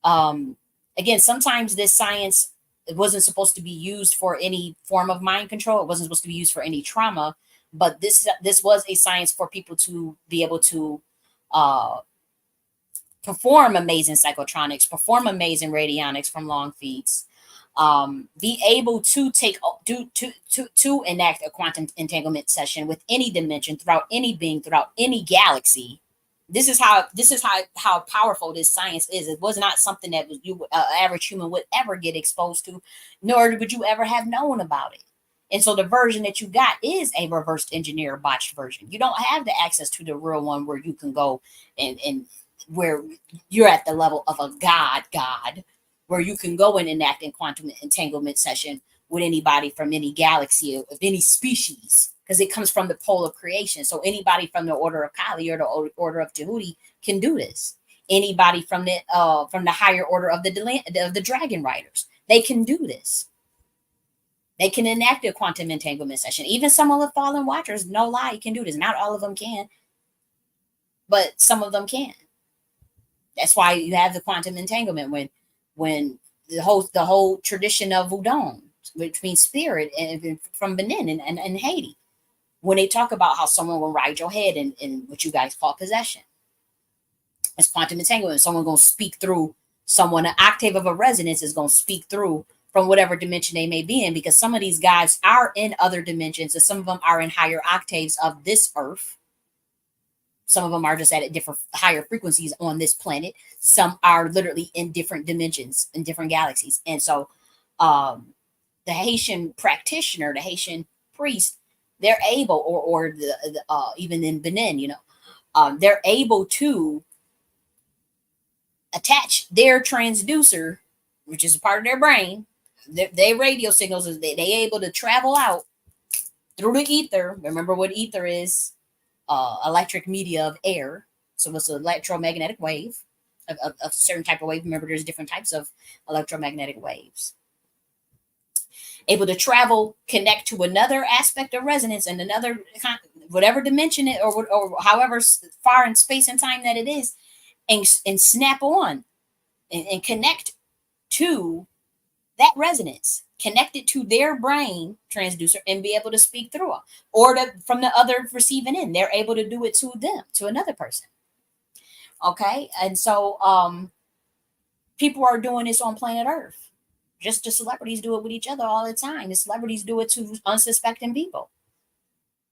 Um, Again, sometimes this science, it wasn't supposed to be used for any form of mind control. It wasn't supposed to be used for any trauma, but this was a science for people to be able to uh, perform amazing psychotronics, perform amazing radionics from long feeds, be able to to enact a quantum entanglement session with any dimension, throughout any being, throughout any galaxy. This is how powerful this science is. It was not something that you average human would ever get exposed to, nor would you ever have known about it. And so the version that you got is a reversed engineer botched version. You don't have the access to the real one where you can go and where you're at the level of a god, where you can go and enact in quantum entanglement session with anybody from any galaxy of any species, because it comes from the pole of creation. So anybody from the order of Kali or the order of Tahuti can do this. Anybody from the higher order of the dragon riders, they can do this. They can enact a quantum entanglement session. Even some of the fallen watchers, no lie, can do this. Not all of them can, but some of them can. That's why you have the quantum entanglement when the whole tradition of Udon, which means spirit, and from Benin and Haiti, when they talk about how someone will ride your head in what you guys call possession. It's quantum entanglement. Someone gonna speak through someone. An octave of a resonance is gonna speak through from whatever dimension they may be in, because some of these guys are in other dimensions, and some of them are in higher octaves of this earth. Some of them are just at different higher frequencies on this planet. Some are literally in different dimensions, in different galaxies. And so the Haitian practitioner, the Haitian priest, they're able, or even in Benin, they're able to attach their transducer, which is a part of their brain, their radio signals, is they able to travel out through the ether. Remember what ether is? Electric media of air. So it's an electromagnetic wave. of certain type of wave. Remember, there's different types of electromagnetic waves. Able to travel, connect to another aspect of resonance and another whatever dimension it or however far in space and time that it is, and snap on and connect to that resonance, connect it to their brain transducer and be able to speak through it, or from the other receiving end, they're able to do it to them, to another person. Okay, and so people are doing this on planet Earth. Just the celebrities do it with each other all the time. The celebrities do it to unsuspecting people.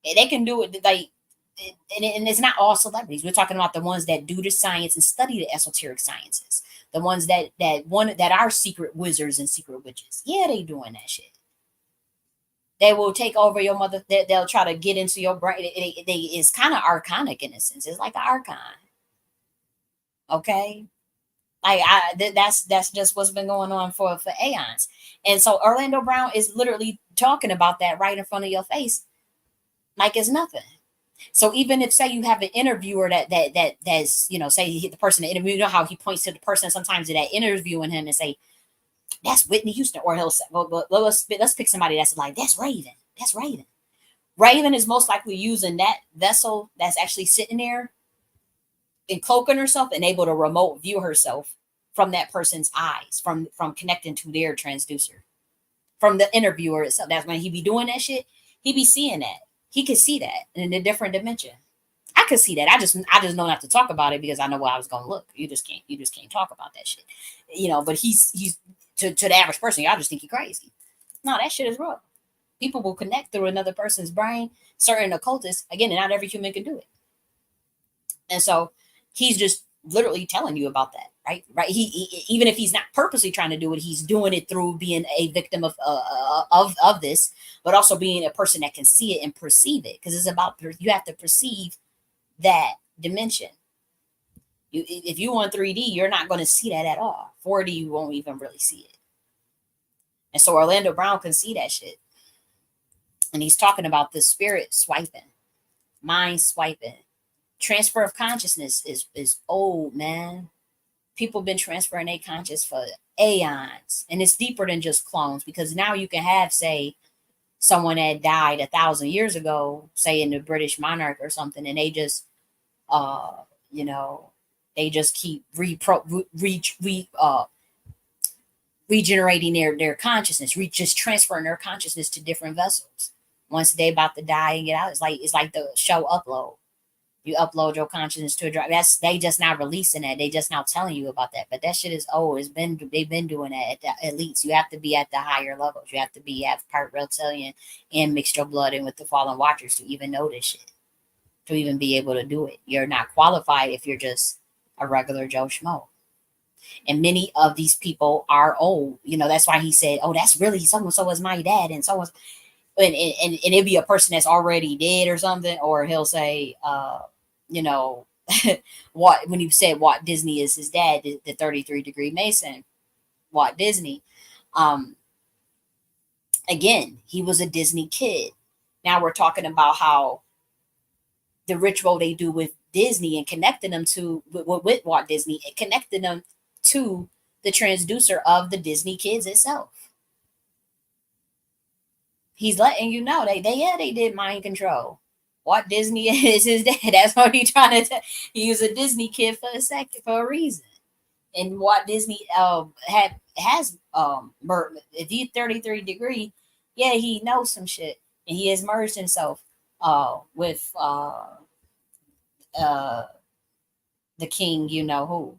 They can do it like, and it's not all celebrities. We're talking about the ones that do the science and study the esoteric sciences. The ones that are secret wizards and secret witches. Yeah, they doing that shit. They will take over your mother. They'll try to get into your brain. It's kind of archonic in a sense. It's like an archon. Okay, like that's just what's been going on for aeons. And so Orlando Brown is literally talking about that right in front of your face, like it's nothing. So even if, say, you have an interviewer that's, say the person that interview, how he points to the person sometimes that interviewing him and say, that's Whitney Houston, or he'll say, well, let's pick somebody that's like, that's Raven. That's Raven. Raven is most likely using that vessel that's actually sitting there and cloaking herself and able to remote view herself from that person's eyes, from connecting to their transducer, from the interviewer itself. That's when he be doing that shit. He be seeing that. He could see that in a different dimension. I could see that. I just know not to talk about it because I know where I was gonna look. You just can't talk about that shit. But he's to the average person, y'all just think he's crazy. No, that shit is real. People will connect through another person's brain. Certain occultists, again, and not every human can do it. And so he's just literally telling you about that, right? Right. He even if he's not purposely trying to do it, he's doing it through being a victim of this, but also being a person that can see it and perceive it, because it's about, you have to perceive that dimension. If you want 3D, you're not going to see that at all. 4D, you won't even really see it. And so Orlando Brown can see that shit, and he's talking about the spirit swiping, mind swiping. Transfer of consciousness is old, man. People been transferring their conscious for aeons, and it's deeper than just clones, because now you can have, say, someone that died 1,000 years ago, say in the British monarch or something, and they just they just keep regenerating their consciousness, just transferring their consciousness to different vessels. Once they about to die and get out, it's like the show Upload. You upload your consciousness to a drive. They just now releasing that. They just now telling you about that. But that shit is old. They've been doing that at the elites. You have to be at the higher levels. You have to have part reptilian and mix your blood in with the fallen watchers to even know this shit, to even be able to do it. You're not qualified if you're just a regular Joe Schmo. And many of these people are old. That's why he said, oh, that's really so-and-so was my dad, and so was, and it'd be a person that's already dead or something. Or he'll say, what, when he said Walt Disney is his dad, the 33 degree Mason, Walt Disney. Again, he was a Disney kid. Now we're talking about how the ritual they do with Disney and connecting them to with Walt Disney, and connecting them to the transducer of the Disney kids itself. He's letting you know they did mind control. Walt Disney is his dad. That's what he's trying to tell. He was a Disney kid for a reason. And Walt Disney has if he's 33 degree, yeah, he knows some shit. And he has merged himself with the king, who.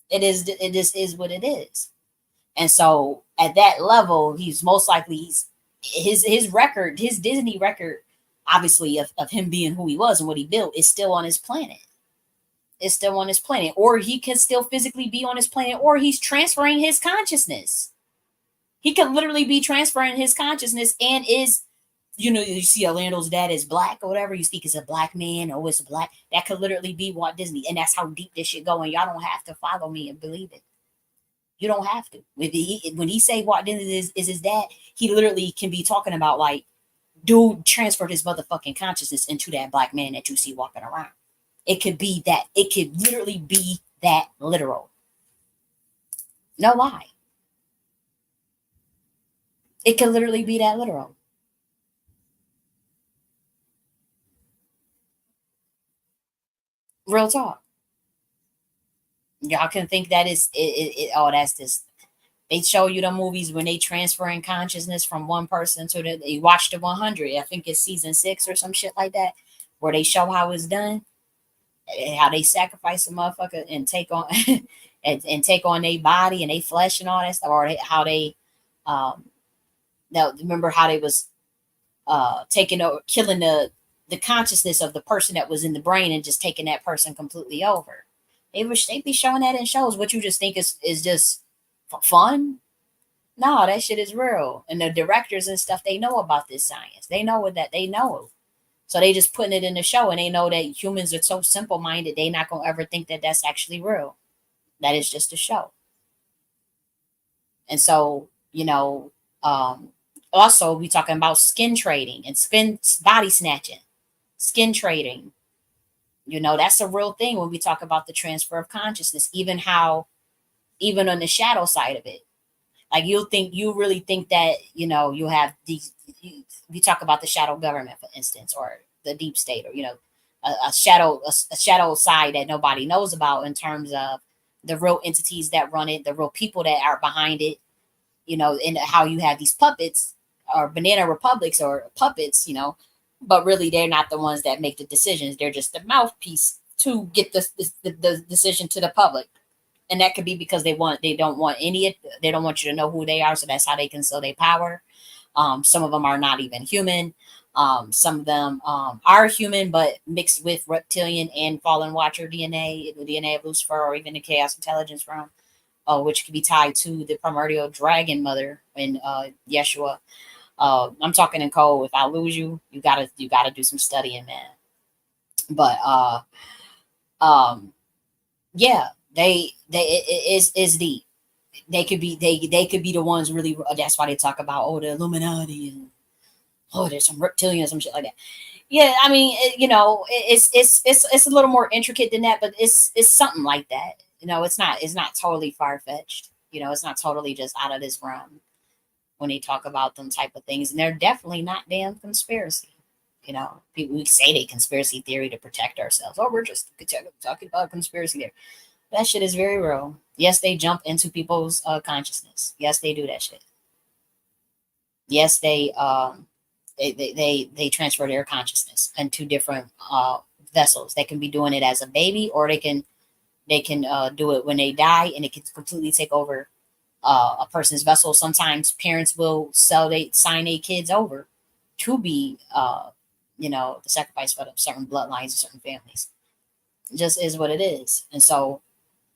It is what it is. And so at that level, he's most likely his record, his Disney record, obviously, of him being who he was and what he built, is still on his planet. It's still on his planet. Or he can still physically be on his planet, or he's transferring his consciousness. He could literally be transferring his consciousness and is, you see Orlando's dad is black or whatever. You speak as a black man, or it's black. That could literally be Walt Disney. And that's how deep this shit going. Y'all don't have to follow me and believe it. You don't have to. When he say Walt Disney is his dad, he literally can be talking about, like, dude transferred his motherfucking consciousness into that black man that you see walking around. It could be that. It could literally be that literal. No lie. It can literally be that literal. Real talk. Y'all can think that is oh, that's this. They show you the movies when they transferring consciousness from one person to the. You watch the 100. I think it's season 6 or some shit like that, where they show how it's done, how they sacrifice a motherfucker and take on and take on their body and their flesh and all that stuff, or how they now remember how they was taking over, killing the consciousness of the person that was in the brain and just taking that person completely over. They be showing that in shows. What you just think is just fun? No, that shit is real. And the directors and stuff, they know about this science. They know what that they know. So they just putting it in the show, and they know that humans are so simple minded, they not gonna ever think that that's actually real. That is just a show. And so, also we talking about skin trading and skin body snatching, skin trading. That's a real thing when we talk about the transfer of consciousness, even on the shadow side of it. Like you really think that, you have these, we talk about the shadow government, for instance, or the deep state, or, a shadow side that nobody knows about in terms of the real entities that run it, the real people that are behind it, and how you have these puppets or banana republics or puppets, but really they're not the ones that make the decisions. They're just the mouthpiece to get the decision to the public. And that could be because they don't want you to know who they are, so that's how they can sell their power. Some of them are not even human. Some of them are human, but mixed with reptilian and fallen watcher DNA, the DNA of Lucifer, or even the chaos intelligence realm, which could be tied to the primordial dragon mother in Yeshua. I'm talking in code. If I lose you, you gotta do some studying, man. But yeah, it is the they could be the ones really. That's why they talk about the Illuminati and there's some reptilians, some shit like that. Yeah, I mean, it's a little more intricate than that, but it's something like that. It's not totally far fetched. It's not totally just out of this realm when they talk about them type of things, and they're definitely not damn conspiracy. People, we say they conspiracy theory to protect ourselves. Oh, we're just talking about conspiracy theory. That shit is very real. Yes, they jump into people's consciousness. Yes, they do that shit. Yes, they transfer their consciousness into different vessels. They can be doing it as a baby, or they can do it when they die, and it can completely take over a person's vessel. Sometimes parents will sign their kids over to be the sacrifice for certain bloodlines or certain families. It just is what it is. And so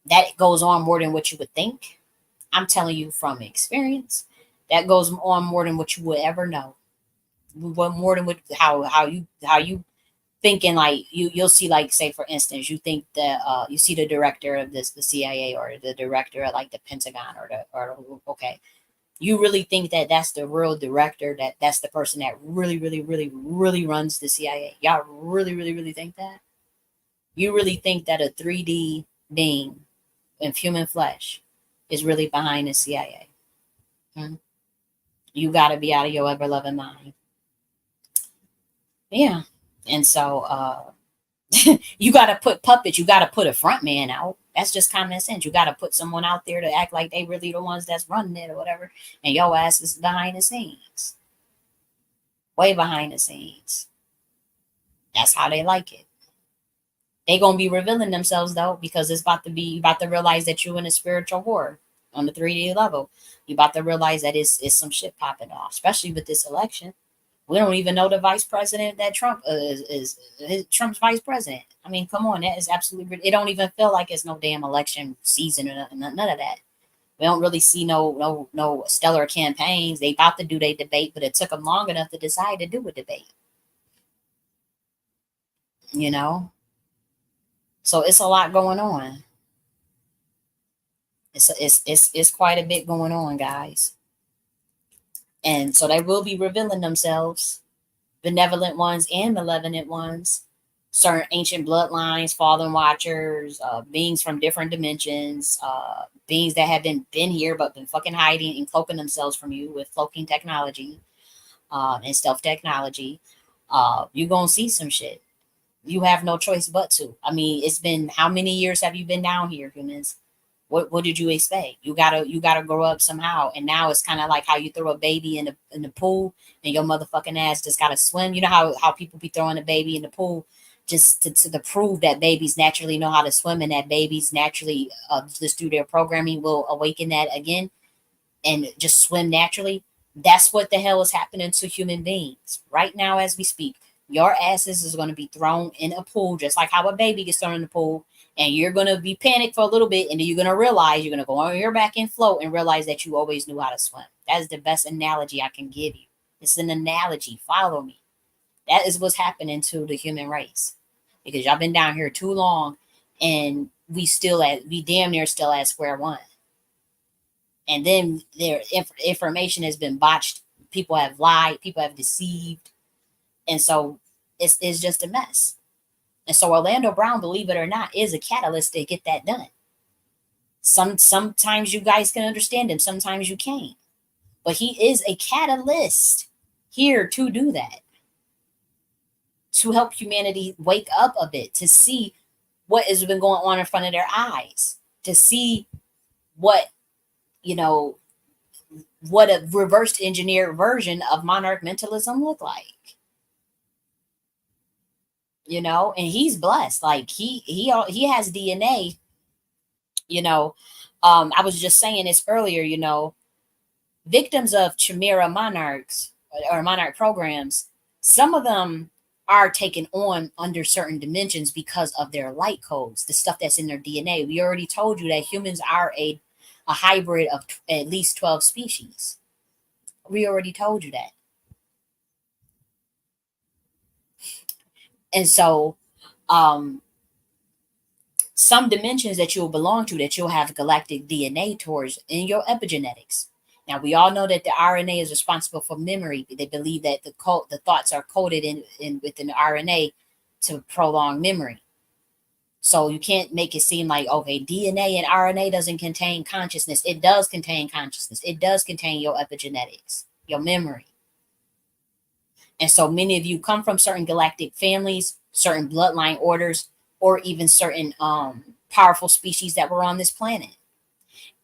that goes on more than what you would think. I'm telling you from experience, that goes on more than what you would ever know. More than what how you thinking, like you'll see, like, say for instance, you think that you see the director of the CIA, or the director of like the Pentagon, okay, you really think that that's the real director, that's the person that really really really really runs the CIA? Y'all really really really think that? You really think that a 3D being in human flesh is really behind the CIA? Hmm? You got to be out of your ever loving mind. Yeah. And so you got to put puppets, you got to put a front man out. That's just common sense. You got to put someone out there to act like they really the ones that's running it or whatever, and your ass is behind the scenes, way behind the scenes. That's how they like it. They gonna be revealing themselves though, because you about to realize that you in a spiritual war on the 3D level. You about to realize that it's some shit popping off, especially with this election. We don't even know the vice president that Trump is Trump's vice president. I mean, come on, that is absolutely. It don't even feel like it's no damn election season or none of that. We don't really see no stellar campaigns. They about to do their debate, but it took them long enough to decide to do a debate. You know, so it's a lot going on. It's quite a bit going on, guys. And so they will be revealing themselves, benevolent ones and malevolent ones. certain ancient bloodlines, fallen watchers, beings from different dimensions, beings that have been here but been fucking hiding and cloaking themselves from you with cloaking technology, and stealth technology. You're gonna see some shit. You have no choice but to. I mean, it's been how many years have you been down here, humans? What did you expect? You gotta grow up somehow. And now it's kind of like how you throw a baby in the pool and your motherfucking ass just gotta swim. You know how people be throwing a baby in the pool just to prove that babies naturally know how to swim, and that babies naturally just through their programming will awaken that again and just swim naturally. That's what the hell is happening to human beings right now as we speak. Your asses is going to be thrown in a pool, just like how a baby gets thrown in the pool, and you're going to be panicked for a little bit, and then you're going to realize you're going to go on your back and float and realize that you always knew how to swim. That is the best analogy I can give you. It's an analogy. Follow me. That is what's happening to the human race, because y'all been down here too long, and we damn near still at square one. And then their information has been botched. People have lied. People have deceived, and so it's just a mess. And so Orlando Brown, believe it or not, is a catalyst to get that done. Sometimes you guys can understand him, sometimes you can't. But he is a catalyst here to do that, to help humanity wake up a bit, to see what has been going on in front of their eyes, to see what, you know, what a reversed engineered version of monarch mentalism look like. And he's blessed. Like he has DNA. you know I was just saying this earlier. Victims of chimera monarchs or monarch programs, some of them are taken on under certain dimensions because of their light codes, the stuff that's in their DNA. We already told you that humans are a hybrid of at least 12 species. We already told you that. And so um some dimensions that you'll belong to, that you'll have galactic DNA towards in your epigenetics. Now we all know that the RNA is responsible for memory. They believe that the thoughts are coded in within the RNA to prolong memory. So you can't make it seem like, okay, DNA and RNA doesn't contain consciousness. It does contain consciousness. It does contain your epigenetics, your memory. And so many of you come from certain galactic families, certain bloodline orders, or even certain powerful species that were on this planet.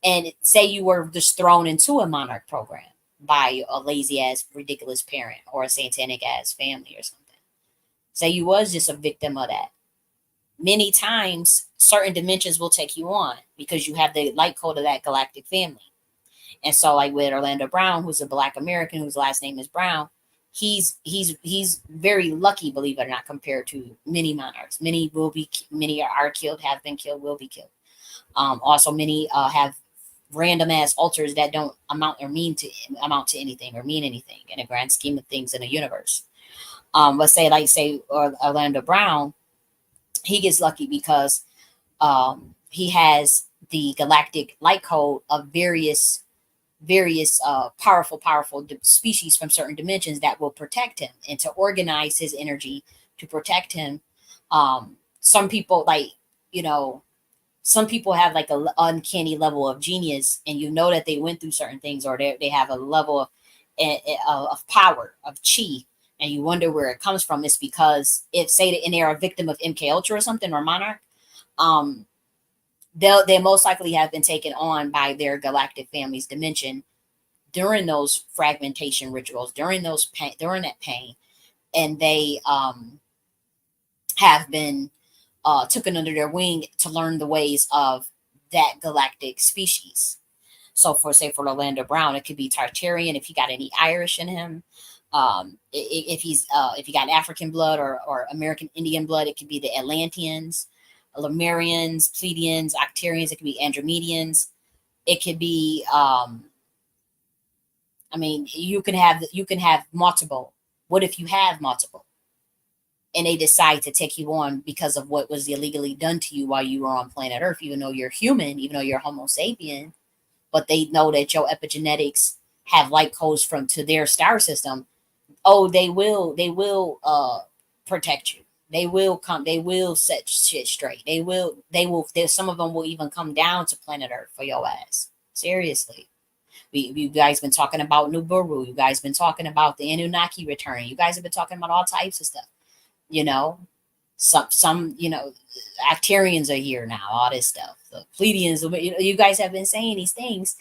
And say you were just thrown into a monarch program by a lazy ass, ridiculous parent or a satanic ass family or something. Say you was just a victim of that. Many times, certain dimensions will take you on because you have the light code of that galactic family. And so, like with Orlando Brown, who's a Black American whose last name is Brown, he's very lucky, believe it or not, compared to many monarchs. Many are killed, have been killed, will be killed. Also, many have random ass altars that don't amount to anything or mean anything in a grand scheme of things in the universe. Let's say Orlando Brown, he gets lucky because he has the galactic light code of various powerful species from certain dimensions that will protect him and to organize his energy to protect him. Some people, some people have like a uncanny level of genius, and that they went through certain things, or they have a level of power, of chi, and you wonder where it comes from. It's because if say that they're a victim of MK Ultra or something, or Monarch, they most likely have been taken on by their galactic family's dimension during those fragmentation rituals, during that pain, and they have been taken under their wing to learn the ways of that galactic species. So for Orlando Brown, it could be Tartarian if he got any Irish in him. If he got African blood or American Indian blood, it could be the Atlanteans, Lemurians, Pleiadians, Octarians. It could be Andromedians. It could be you can have multiple. What if you have multiple? And they decide to take you on because of what was illegally done to you while you were on planet Earth, even though you're human, even though you're Homo sapien, but they know that your epigenetics have light codes to their star system. Oh, they will protect you. They will come. They will set shit straight. Some of them will even come down to planet Earth for your ass. Seriously. You guys been talking about Nibiru. You guys been talking about the Anunnaki return. You guys have been talking about all types of stuff. You know, some Actarians are here now. All this stuff. The Pleiadians. You guys have been saying these things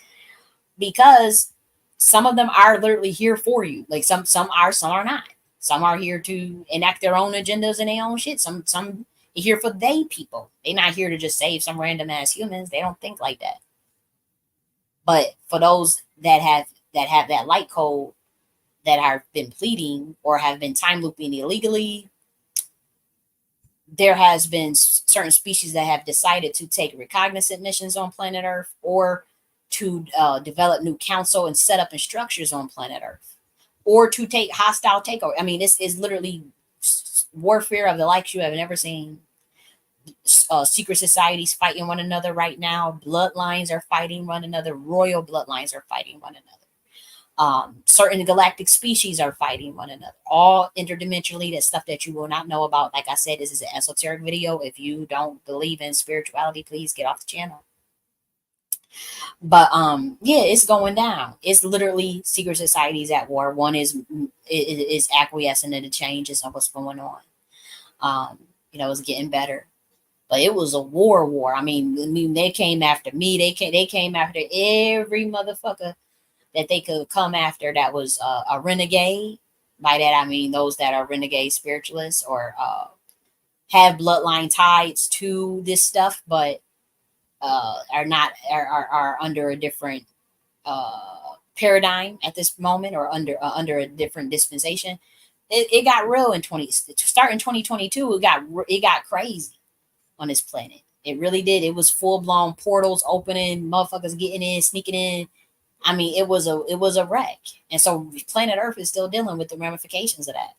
because some of them are literally here for you. Like some are, some are not. Some are here to enact their own agendas and their own shit. Some are here for they people. They're not here to just save some random ass humans. They don't think like that. But for those that have that light code, that have been pleading or have been time looping illegally, there has been certain species that have decided to take recognizant missions on planet Earth, or to develop new council and set up in structures on planet Earth, or to take hostile takeover. I mean, this is literally warfare of the likes you have never seen. Secret societies fighting one another right now. Bloodlines are fighting one another. Royal bloodlines are fighting one another. Certain galactic species are fighting one another, all interdimensionally. That's stuff that you will not know about. Like I said, this is an esoteric video. If you don't believe in spirituality, please get off the channel. But yeah, it's going down. It's literally secret societies at war. One is acquiescing to the changes of what's going on. It's getting better. But it was a war. I mean, they came after me. They came after every motherfucker that they could come after that was a renegade. By that I mean those that are renegade spiritualists, or have bloodline ties to this stuff, but are not are under a different paradigm at this moment, or under a different dispensation. It got real in 2022. It got crazy on this planet. It really did. It was full blown portals opening, motherfuckers getting in, sneaking in. I mean, it was a wreck. And so planet Earth is still dealing with the ramifications of that.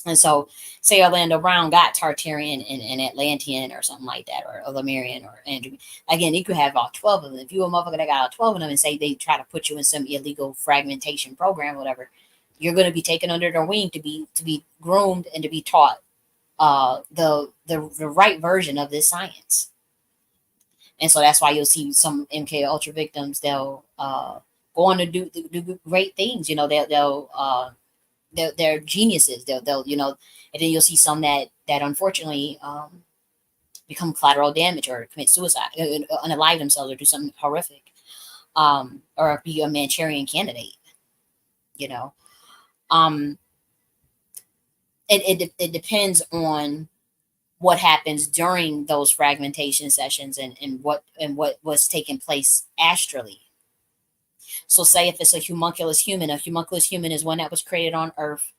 And so, say Orlando Brown got Tartarian and Atlantean or something like that, or Lemurian or Andrew. Again, you could have all 12 of them. If you a motherfucker that got all 12 of them and say they try to put you in some illegal fragmentation program, whatever, you're going to be taken under their wing to be groomed and to be taught the right version of this science. And so that's why you'll see some MK Ultra victims. They'll go on to do great things. They're geniuses. They'll and then you'll see some that unfortunately become collateral damage or commit suicide, unalive themselves, or do something horrific, or be a Manchurian candidate. It depends on what happens during those fragmentation sessions, and what was taking place astrally. So say if it's a homunculus human is one that was created on Earth,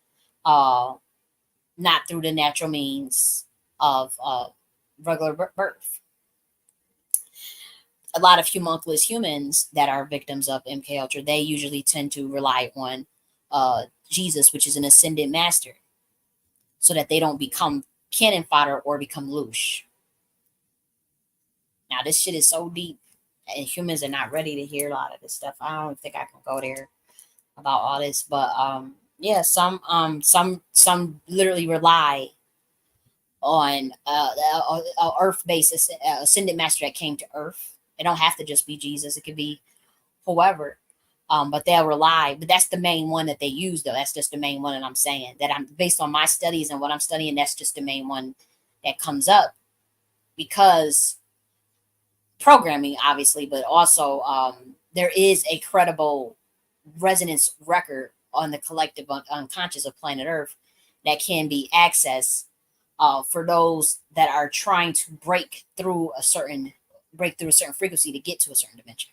not through the natural means of regular birth. A lot of homunculus humans that are victims of MK Ultra, they usually tend to rely on Jesus, which is an ascended master, so that they don't become cannon fodder or become louche. Now, this shit is so deep, and humans are not ready to hear a lot of this stuff. I don't think I can go there about all this, but yeah, some literally rely on Earth basis, ascended master that came to Earth. It don't have to just be Jesus; it could be whoever. But they'll rely. But that's the main one that they use, though. That's just the main one that I'm saying. That I'm based on my studies and what I'm studying. That's just the main one that comes up, because programming, obviously, but also there is a credible resonance record on the collective unconscious of planet Earth that can be accessed for those that are trying to break through a certain frequency to get to a certain dimension.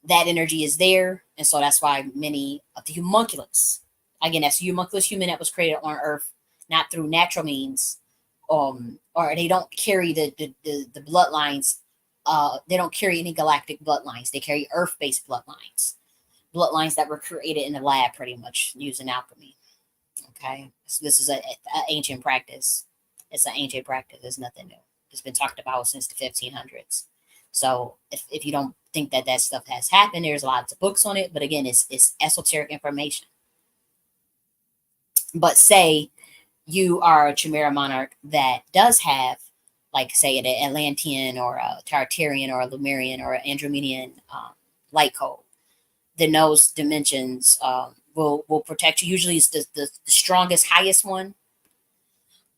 That energy is there, and so that's why many of the homunculus, again, that's the homunculus human that was created on Earth, not through natural means, or they don't carry the bloodlines. They don't carry any galactic bloodlines. They carry Earth-based bloodlines that were created in the lab, pretty much using alchemy. Okay, so this is an ancient practice. It's an ancient practice. It's nothing new. It's been talked about since the 1500s. So if you don't think that stuff has happened, there's lots of books on it. But again, it's esoteric information. But say you are a Chimera monarch that does have, like, say, an Atlantean or a Tartarian or a Lemurian or an Andromedian light code, then those dimensions will protect you. Usually, it's the strongest, highest one.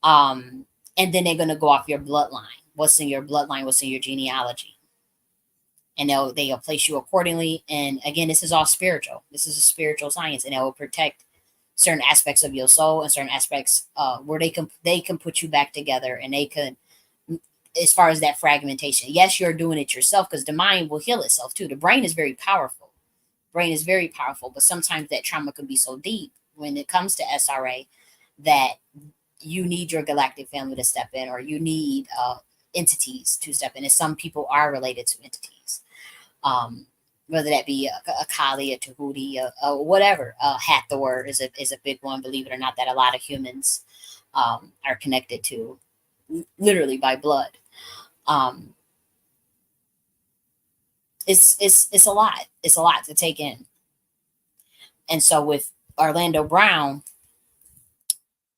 And then they're going to go off your bloodline. What's in your bloodline? What's in your genealogy? And they'll place you accordingly. And again, this is all spiritual. This is a spiritual science, and it will protect certain aspects of your soul and certain aspects where they can put you back together, and they can, as far as that fragmentation. Yes, you're doing it yourself because the mind will heal itself too. The brain is very powerful. Brain is very powerful, but sometimes that trauma can be so deep when it comes to SRA that you need your galactic family to step in, or you need entities to step in. And some people are related to entities, whether that be a Kali, a Tahuti, whatever. Hathor is a big one, believe it or not, that a lot of humans are connected to, literally by blood. Um, it's a lot. It's a lot to take in. And so with Orlando Brown,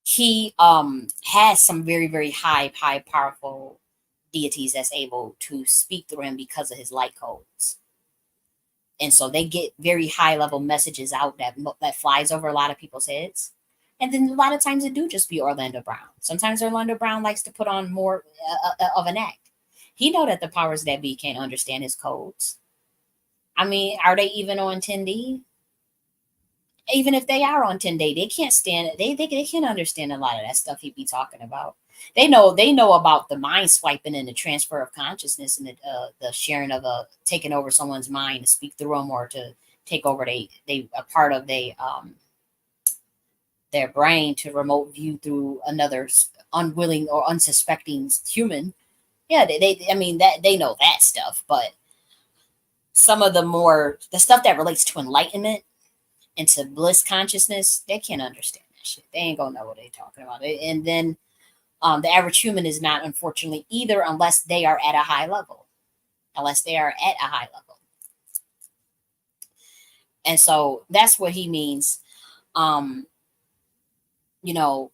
he has some very, very high powerful deities that's able to speak through him because of his light codes. And so they get very high level messages out that flies over a lot of people's heads. And then a lot of times it do just be Orlando Brown. Sometimes Orlando Brown likes to put on more of an act. He know that the powers that be can't understand his codes. I mean, are they even on 10D? Even if they are on 10-day, they can't stand it. They can't understand a lot of that stuff he be talking about. They know about the mind swiping and the transfer of consciousness and the sharing of taking over someone's mind to speak through them, or to take over they a part of their brain to remote view through another unwilling or unsuspecting human. Yeah, I mean that they know that stuff, but some of the stuff that relates to enlightenment, into bliss consciousness, they can't understand that shit. They ain't gonna know what they're talking about. And then the average human is not, unfortunately, either, unless they are at a high level. Unless they are at a high level. And so that's what he means. Um, you know,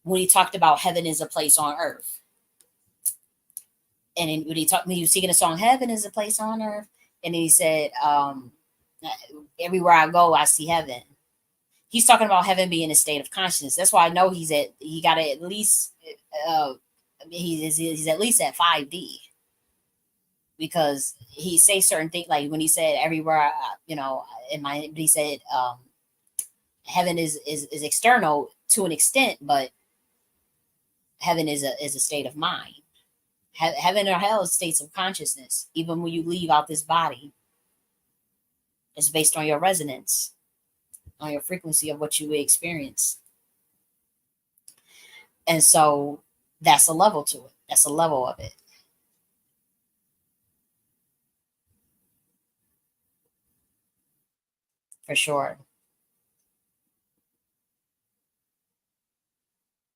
when he talked about heaven is a place on earth. And when he was singing the song, Heaven is a place on earth, and then he said, everywhere I go, I see heaven. He's talking about heaven being a state of consciousness. That's why I know he got to at least, he's at least at 5D, because he say certain things, like when he said everywhere, he said, heaven is external to an extent, but heaven is a state of mind. Heaven or hell is states of consciousness. Even when you leave out this body, it's based on your resonance, on your frequency of what you experience. And so that's a level to it. That's a level of it. For sure.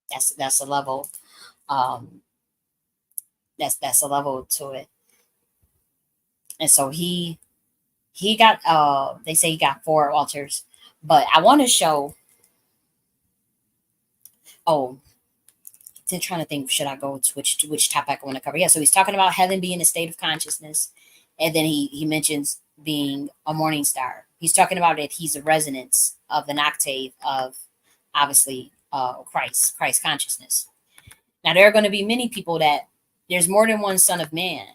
That's a level. Um, that's a level to it. And so he got they say he got 4 altars, but I want to show. Oh, I'm trying to think, should I go to which topic I want to cover? Yeah, so he's talking about heaven being a state of consciousness, and then he mentions being a morning star. He's talking about it. He's a resonance of an octave of, obviously, Christ consciousness. Now there are going to be many people that there's more than one Son of Man,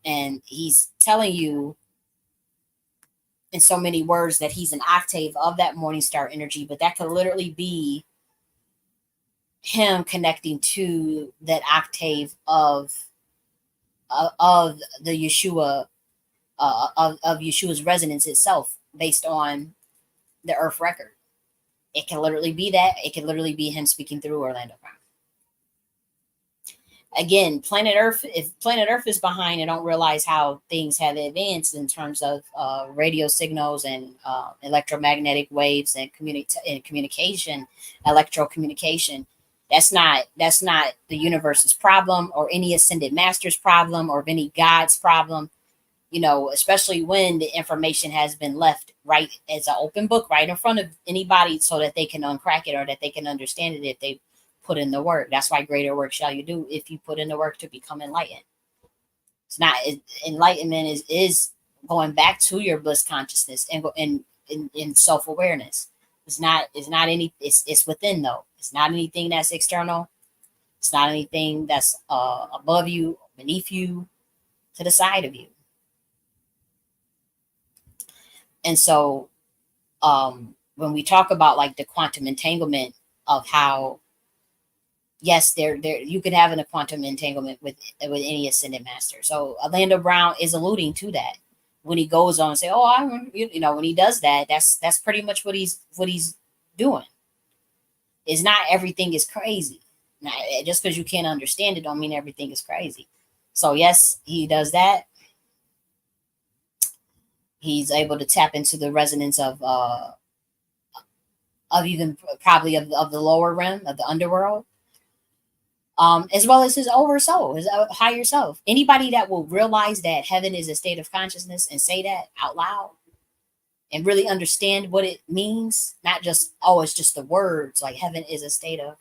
and he's telling you in so many words that he's an octave of that morning star energy, but that could literally be him connecting to that octave of the Yeshua, of Yeshua's resonance itself, based on the earth record. It can literally be that. It can literally be him speaking through Orlando Brown. Again, planet Earth, if planet Earth is behind and don't realize how things have advanced in terms of radio signals and electromagnetic waves and communication, electrocommunication, that's not the universe's problem, or any ascended master's problem, or of any God's problem. especially when the information has been left right as an open book right in front of anybody so that they can uncrack it or that they can understand it if they put in the work. That's why greater work shall you do if you put in the work to become enlightened. It's not enlightenment is going back to your bliss consciousness and in self-awareness. It's not any it's within though. It's not anything that's external. It's not anything that's above you, beneath you, to the side of you. And so when we talk about like the quantum entanglement of how, yes, there you could have a quantum entanglement with any ascended master. So Orlando Brown is alluding to that when he goes on and say, "Oh, when he does that, that's pretty much what he's doing. Is not everything is crazy. Now, just because you can't understand it, don't mean everything is crazy. So yes, he does that. He's able to tap into the resonance of even probably of the lower realm of the underworld, as well as his over soul, his higher self. Anybody that will realize that heaven is a state of consciousness and say that out loud and really understand what it means, not just, oh, it's just the words, like heaven is a state of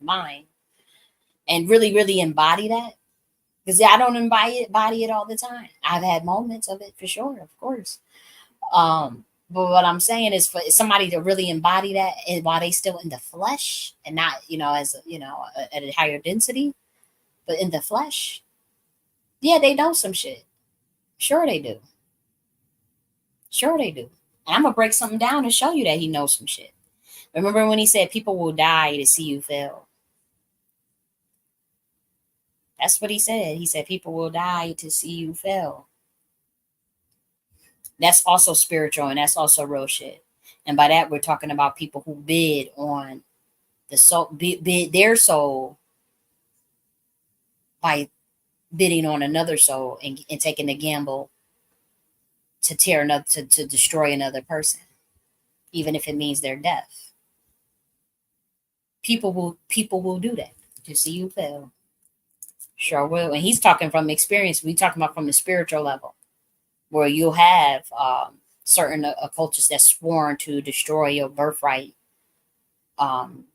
mind, and really, really embody that. Because I don't embody it all the time. I've had moments of it for sure, of course. But what I'm saying is for somebody to really embody that and while they still in the flesh and not, as at a higher density, but in the flesh, yeah, they know some shit. Sure they do. Sure they do. And I'm gonna break something down and show you that he knows some shit. Remember when he said people will die to see you fail? That's what he said. He said people will die to see you fail. That's also spiritual and that's also real shit. And by that we're talking about people who bid on the soul, bid their soul by bidding on another soul and taking the gamble to tear another to destroy another person, even if it means their death. People will do that to see you fail. Sure will. And he's talking from experience. We talking about from the spiritual level, where you'll have certain occultists that's sworn to destroy your birthright, um,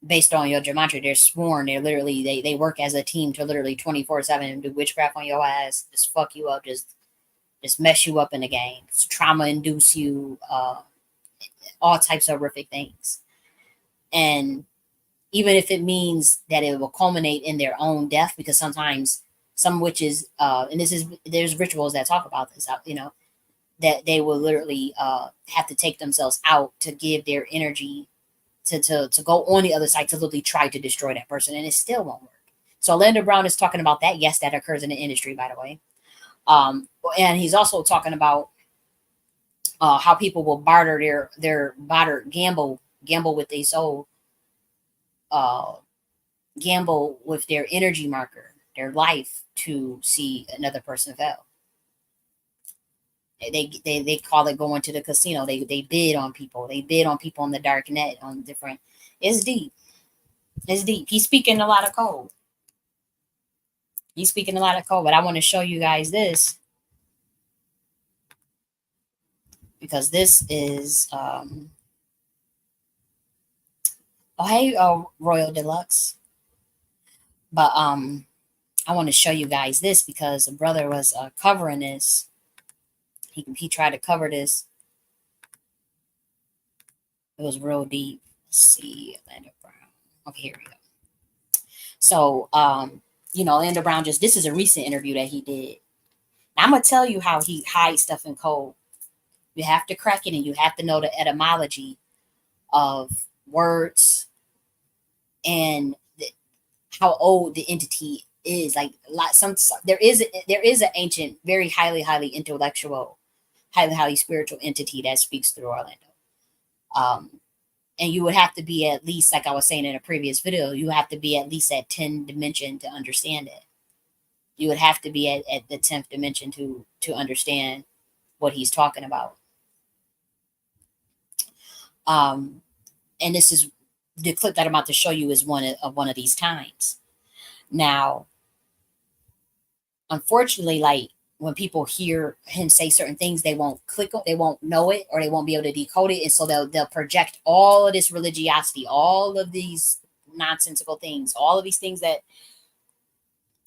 based on your gematria. They're sworn. They're literally they work as a team to literally 24/7 and do witchcraft on your ass, just fuck you up, just mess you up in the game, trauma induce you, all types of horrific things. And even if it means that it will culminate in their own death, because sometimes some witches, and there's rituals that talk about this, that they will literally have to take themselves out to give their energy to go on the other side to literally try to destroy that person, and it still won't work. So Orlando Brown is talking about that. Yes, that occurs in the industry, by the way. And he's also talking about how people will barter their gamble with their soul, uh, gamble with their energy marker, their life, to see another person fail. They call it going to the casino. They bid on people. They bid on people on the dark net on different. It's deep. It's deep. He's speaking a lot of code. He's speaking a lot of code. But I want to show you guys this because this is oh hey, Royal Deluxe. But I want to show you guys this because the brother was covering this. He tried to cover this. It was real deep. Let's see, Orlando Brown. Okay, here we go. So Orlando Brown this is a recent interview that he did. Now, I'm gonna tell you how he hides stuff in code. You have to crack it and you have to know the etymology of words and how old the entity is. Like a lot, there is an ancient, very highly intellectual, highly spiritual entity that speaks through Orlando. And you would have to be at least, like I was saying in a previous video, you have to be at least at 10 dimension to understand it. You would have to be at the 10th dimension to understand what he's talking about. And this is the clip that I'm about to show you is one of these times. Now, unfortunately, like when people hear him say certain things, they won't click on, they won't know it, or they won't be able to decode it, and so they'll project all of this religiosity, all of these nonsensical things, all of these things that,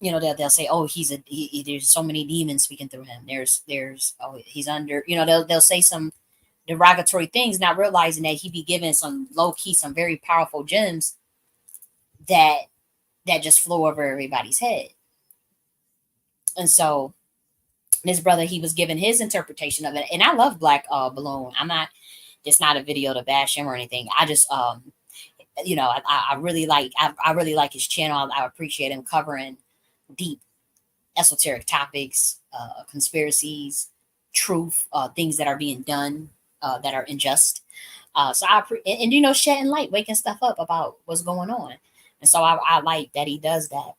you know, they'll say, oh, there's so many demons speaking through him. There's oh, he's under, you know, they'll say some derogatory things, not realizing that he be given some low key, some very powerful gems that just flow over everybody's head. And so this brother, he was given his interpretation of it. And I love Black Balloon. I'm not, it's not a video to bash him or anything. I just you know, I really like, I really like his channel. I appreciate him covering deep esoteric topics, conspiracies, truth, things that are being done that are unjust. So and you know, shedding light, waking stuff up about what's going on. And so I like that he does that.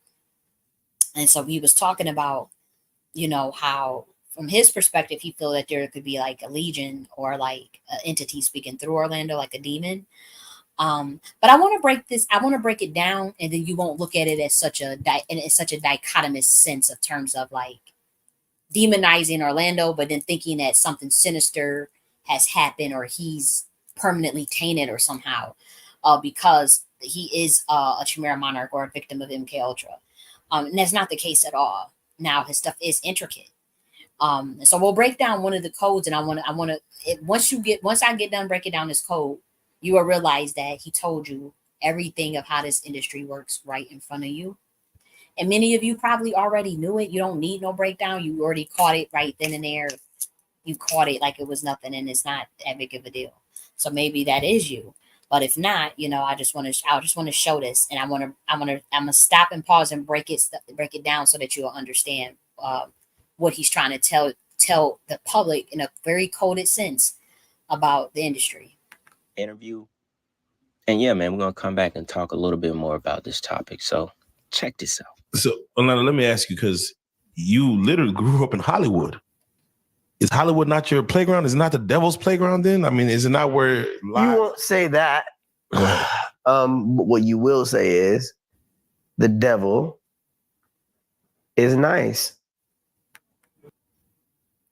And so he was talking about, you know, how from his perspective, he feel that there could be like a legion or like an entity speaking through Orlando, like a demon. But I want to break this. I want to break it down, and then you won't look at it as such a such a dichotomous sense of terms of like demonizing Orlando, but then thinking that something sinister has happened or he's permanently tainted or somehow, because he is a Chimera Monarch or a victim of MK Ultra. And that's not the case at all. Now his stuff is intricate. So we'll break down one of the codes, and I want to, once I get done breaking down this code, you will realize that he told you everything of how this industry works right in front of you. And many of you probably already knew it. You don't need no breakdown. You already caught it right then and there. You caught it like it was nothing, and it's not that big of a deal. So maybe that is you. But if not, you know, I just want to show this, and I'm gonna stop and pause and break it down so that you'll understand what he's trying to tell the public in a very coded sense about the industry. Interview. And yeah, man, we're gonna come back and talk a little bit more about this topic. So check this out. So Orlando, let me ask you, because you literally grew up in Hollywood. Is Hollywood not your playground? Is it not the devil's playground then? I mean, is it not where you won't say that? What you will say is the devil is nice.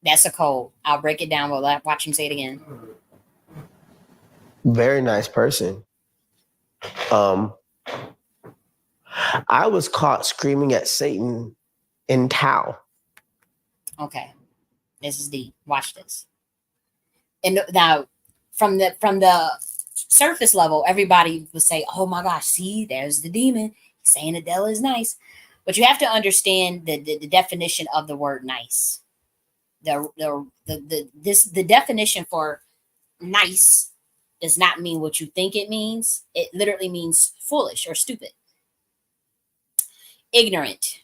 That's a code. I'll break it down. We'll watch him say it again. Very nice person. I was caught screaming at Satan in Tao. Okay, this is deep. Watch this. And now, from the surface level, everybody would say, "Oh my gosh, see, there's the demon. He's saying the devil is nice." But you have to understand the definition of the word nice. The definition for nice does not mean what you think it means. It literally means foolish or stupid. Ignorant.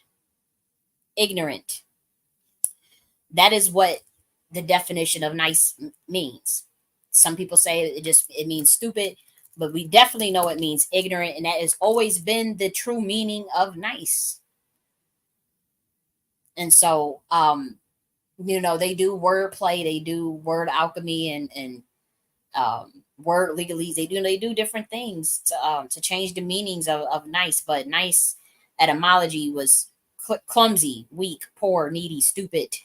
That is what the definition of nice means. Some people say it means stupid, but we definitely know it means ignorant, and that has always been the true meaning of nice. And so you know, they do wordplay, they do word alchemy and word legalese. They do different things to change the meanings of nice. But nice etymology was clumsy, weak, poor, needy, stupid.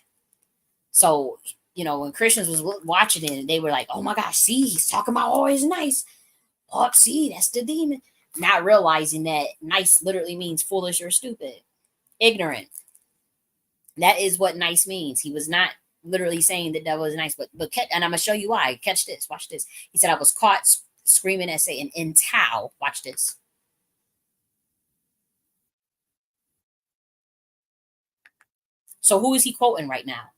So, you know, when Christians was watching it, they were like, "Oh my gosh, see, he's talking about always nice. Oh, see, that's the demon." Not realizing that nice literally means foolish or stupid, ignorant. That is what nice means. He was not literally saying the devil is nice, but and I'm gonna show you why. Catch this. Watch this. He said, "I was caught screaming at Satan in Tao." Watch this. So who is he quoting right now?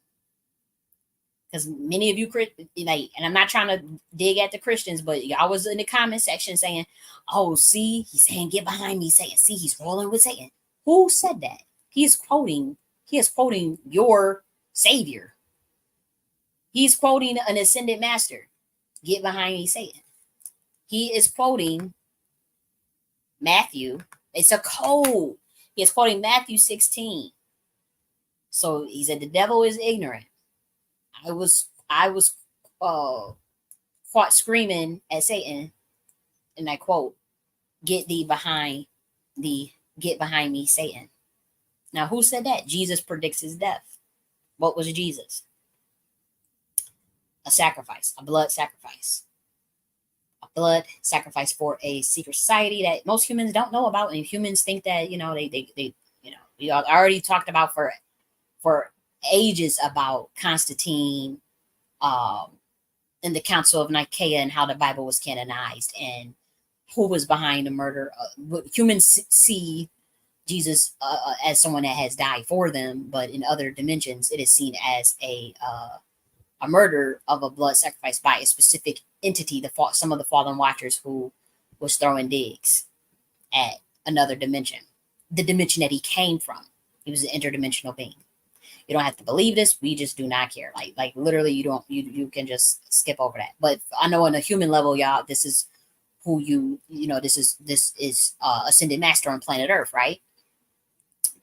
Because many of you, like, and I'm not trying to dig at the Christians, but y'all was in the comment section saying, "Oh, see, he's saying get behind me," saying, "See, he's rolling with Satan." Who said that? He is quoting your savior. He's quoting an ascended master. Get behind me, Satan. He is quoting Matthew. It's a code. He is quoting Matthew 16. So he said the devil is ignorant. I was caught screaming at Satan, and I quote, get behind me, Satan." Now, who said that? Jesus predicts his death. What was Jesus? A sacrifice, a blood sacrifice. A blood sacrifice for a secret society that most humans don't know about. And humans think that, you know, they you know, we already talked about for ages about Constantine, in the Council of Nicaea, and how the Bible was canonized and who was behind the murder. Humans see Jesus as someone that has died for them, but in other dimensions, it is seen as a murder of a blood sacrifice by a specific entity. Some of the fallen watchers who was throwing digs at another dimension, the dimension that he came from. He was an interdimensional being. You don't have to believe this. We just do not care. Like literally, you can just skip over that. But I know on a human level, y'all, this is who you know. This is ascended master on planet Earth, right?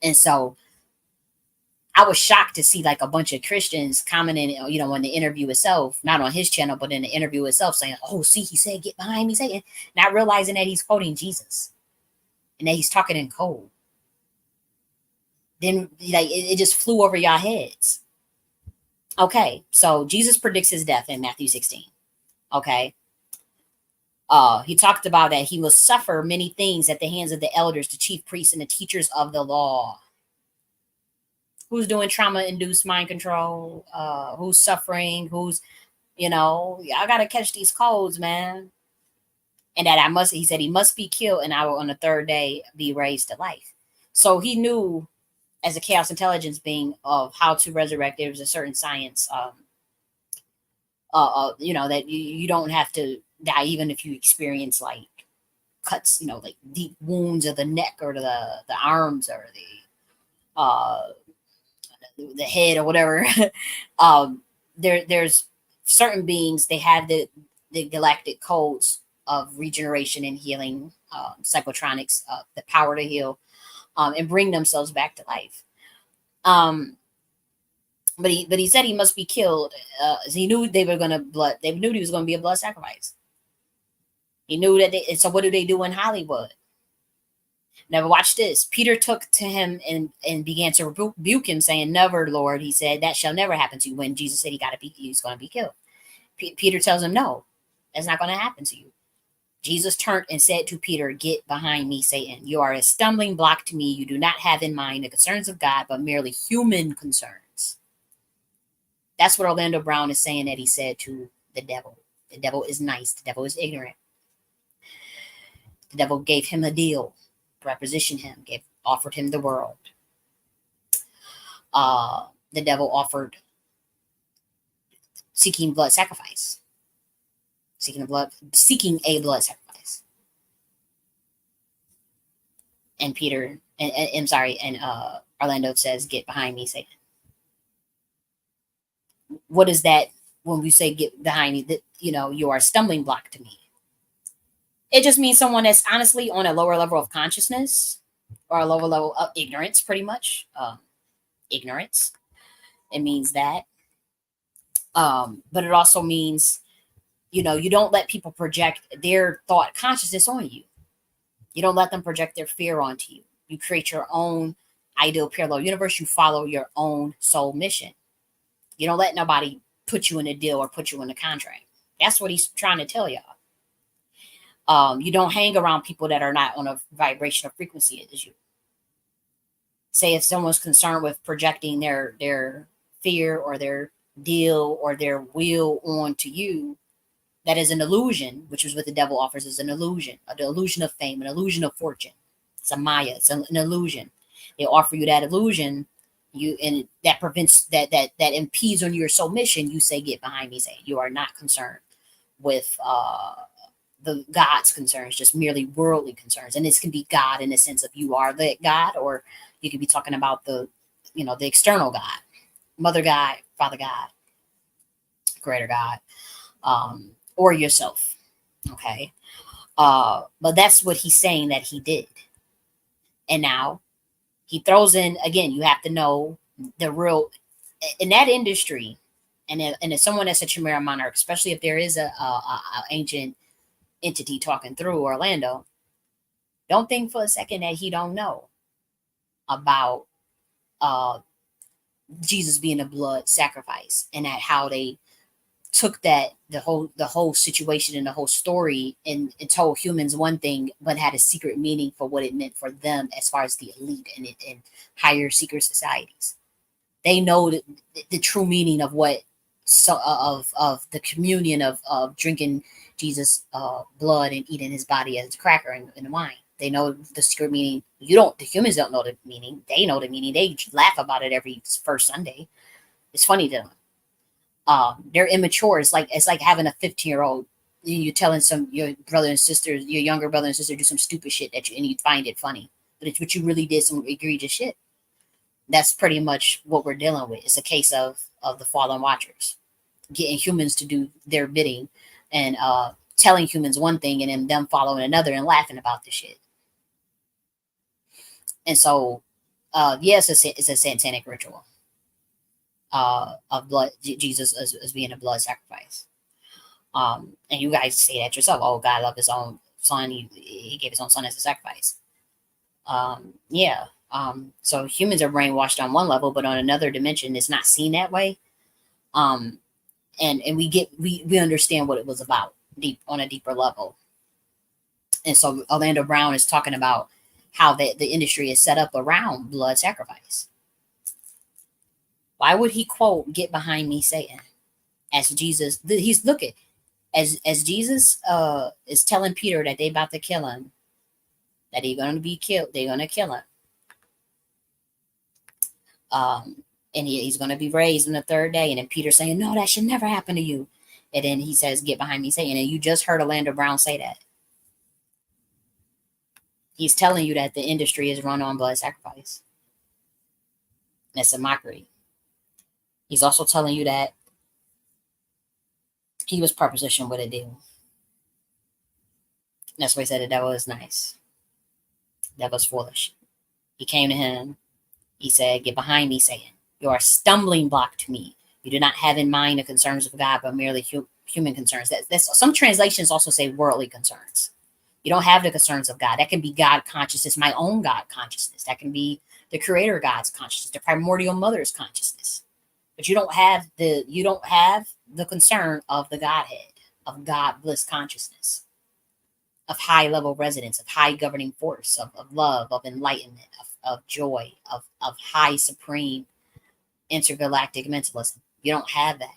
And so I was shocked to see like a bunch of Christians commenting, you know, on the interview itself, not on his channel, but in the interview itself, saying, "Oh, see, he said, get behind me, Satan," not realizing that he's quoting Jesus and that he's talking in code. Then like it just flew over y'all heads. Okay, so Jesus predicts his death in Matthew 16. Okay. He talked about that he will suffer many things at the hands of the elders, the chief priests, and the teachers of the law. Who's doing trauma-induced mind control? Who's suffering? Who's, you know, I gotta catch these codes, man. And that he said he must be killed, and I will on the third day be raised to life. So he knew, as a chaos intelligence being, of how to resurrect. There was a certain science, you know, that you don't have to die even if you experience like cuts, you know, like deep wounds of the neck or the arms or the head or whatever. There's certain beings, they have the galactic codes of regeneration and healing, psychotronics, the power to heal, and bring themselves back to life. But he said he must be killed. He knew they were gonna blood. They knew he was gonna be a blood sacrifice. He knew that. So what do they do in Hollywood? Never watch this. Peter took to him and began to rebuke him, saying, "Never, Lord," he said, "that shall never happen to you." When Jesus said he's going to be killed, Peter tells him, "No, that's not going to happen to you." Jesus turned and said to Peter, "Get behind me, Satan. You are a stumbling block to me. You do not have in mind the concerns of God, but merely human concerns." That's what Orlando Brown is saying that he said to the devil. The devil is nice. The devil is ignorant. The devil gave him a deal, repositioned him, offered him the world. The devil offered seeking blood sacrifice, seeking a blood sacrifice. And Peter, and Orlando says, "Get behind me, Satan." What is that when we say get behind me? That, you know, you are a stumbling block to me. It just means someone that's honestly on a lower level of consciousness or a lower level of ignorance, pretty much. Ignorance. It means that. But it also means, you know, you don't let people project their thought consciousness on you. You don't let them project their fear onto you. You create your own ideal parallel universe. You follow your own soul mission. You don't let nobody put you in a deal or put you in a contract. That's what he's trying to tell y'all. You don't hang around people that are not on a vibrational frequency as you. Say if someone's concerned with projecting their fear or their deal or their will onto you, that is an illusion, which is what the devil offers, is an illusion, the illusion of fame, an illusion of fortune. It's a Maya, it's an illusion. They offer you that illusion, and that prevents that impedes on your soul mission. You say, "Get behind me," say you are not concerned with the God's concerns, just merely worldly concerns. And this can be God in the sense of you are the God, or you could be talking about the external God, Mother God, Father God, Greater God, or yourself. Okay. But that's what he's saying that he did. And now he throws in, again, you have to know the real, in that industry, and if someone that's a Chimera monarch, especially if there is a ancient entity talking through Orlando, don't think for a second that he don't know about Jesus being a blood sacrifice, and at how they took that the whole situation and the whole story and told humans one thing, but had a secret meaning for what it meant for them as far as the elite and higher secret societies. They know the true meaning of what of the communion of drinking Jesus' blood and eating his body as a cracker and the wine. They know the secret meaning. The humans don't know the meaning. They know the meaning. They laugh about it every first Sunday. It's funny to them. They're immature. It's like having a 15-year-old. You telling your brother and sister, your younger brother and sister, do some stupid shit and you find it funny, but you really did some egregious shit. That's pretty much what we're dealing with. It's a case of the fallen watchers getting humans to do their bidding and telling humans one thing and then them following another and laughing about the shit. And so, yes, it's a satanic ritual of blood. Jesus as being a blood sacrifice. And you guys say that yourself. Oh, God loved his own son. He gave his own son as a sacrifice. Yeah. So humans are brainwashed on one level, but on another dimension, it's not seen that way. And we understand what it was about on a deeper level. And so Orlando Brown is talking about how the industry is set up around blood sacrifice. Why would he quote, "Get behind me, Satan," as Jesus? He's looking as Jesus is telling Peter that they about to kill him, that he's going to be killed. They're going to kill him. And he's going to be raised on the third day. And then Peter saying, "No, that should never happen to you." And then he says, "Get behind me, Satan." And you just heard Orlando Brown say that. He's telling you that the industry is run on blood sacrifice. That's a mockery. He's also telling you that he was propositioned with a deal. That's why he said the devil is nice. The devil's foolish. He came to him. He said, "Get behind me, Satan. You are a stumbling block to me. You do not have in mind the concerns of God, but merely human concerns." That's some translations also say worldly concerns. You don't have the concerns of God. That can be God consciousness, my own God consciousness. That can be the creator God's consciousness, the primordial mother's consciousness. But you don't have the concern of the Godhead, of God bliss consciousness, of high level resonance, of high governing force, of love, of enlightenment, of joy, of high supreme intergalactic mentalism. You don't have that.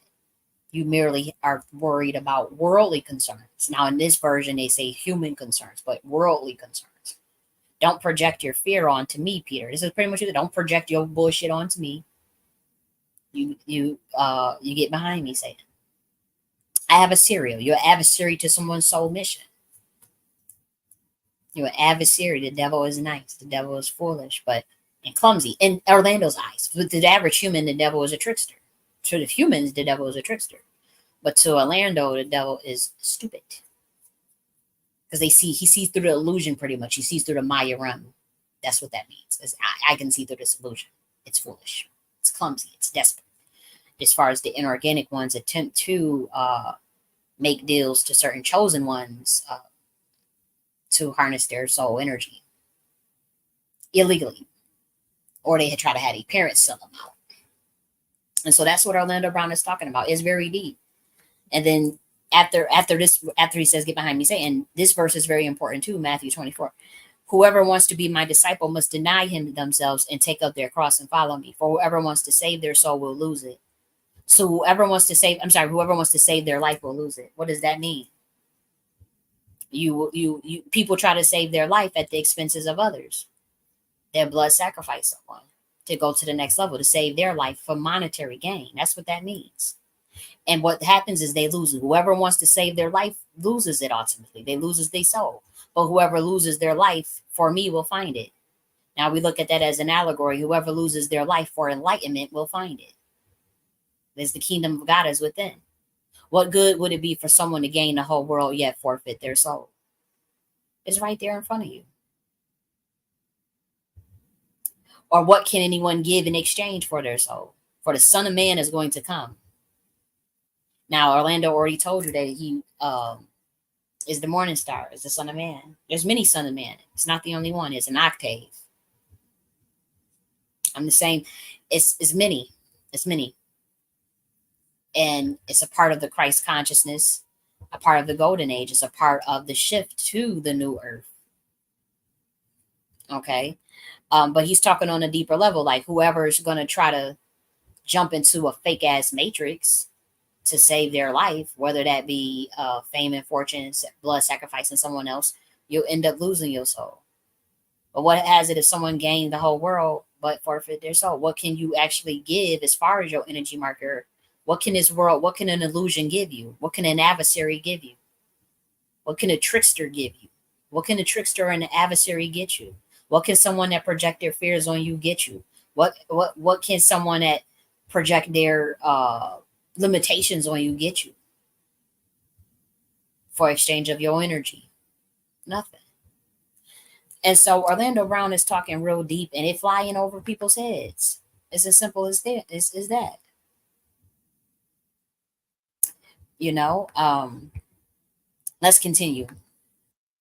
You merely are worried about worldly concerns. Now, in this version, they say human concerns, but worldly concerns. Don't project your fear onto me, Peter. This is pretty much it. Don't project your bullshit onto me. You get behind me, Satan. I have a serial. You're an adversary to someone's soul mission. You're an adversary. The devil is nice. The devil is foolish, and clumsy. In Orlando's eyes, with the average human, the devil is a trickster. To the humans, the devil is a trickster. But to Orlando, the devil is stupid. Because he sees through the illusion pretty much. He sees through the Maya realm. That's what that means. I can see through this illusion. It's foolish. It's clumsy. It's desperate. As far as the inorganic ones attempt to make deals to certain chosen ones to harness their soul energy illegally. Or they had tried to have a parent sell them out. And so that's what Orlando Brown is talking about. It's very deep. And then after he says, "Get behind me, Satan," this verse is very important too, Matthew 24. "Whoever wants to be my disciple must deny him themselves and take up their cross and follow me. For whoever wants to save their soul will lose it." So whoever wants to save their life will lose it. What does that mean? You people try to save their life at the expenses of others. Their blood sacrifice someone to go to the next level, to save their life for monetary gain. That's what that means. And what happens is they lose it. Whoever wants to save their life loses it ultimately. They loses their soul. But whoever loses their life for me will find it. Now we look at that as an allegory. Whoever loses their life for enlightenment will find it. There's the kingdom of God is within. What good would it be for someone to gain the whole world yet forfeit their soul? It's right there in front of you. Or what can anyone give in exchange for their soul? For the Son of Man is going to come. Now, Orlando already told you that he is the morning star, is the Son of Man. There's many Son of Man. It's not the only one. It's an octave. I'm the same. It's many. It's many. And it's a part of the Christ consciousness, a part of the golden age. It's a part of the shift to the new earth. Okay. But he's talking on a deeper level, like whoever is going to try to jump into a fake ass matrix to save their life, whether that be fame and fortune, blood sacrificing someone else, you'll end up losing your soul. But what has it if someone gained the whole world but forfeit their soul? What can you actually give as far as your energy marker? What can this world, what can an illusion give you? What can an adversary give you? What can a trickster give you? What can a trickster and an adversary get you? What can someone that project their fears on you get you? What can someone that project their limitations on you get you for exchange of your energy? Nothing. And so Orlando Brown is talking real deep and it flying over people's heads. It's as simple as that. Is that. You know, let's continue.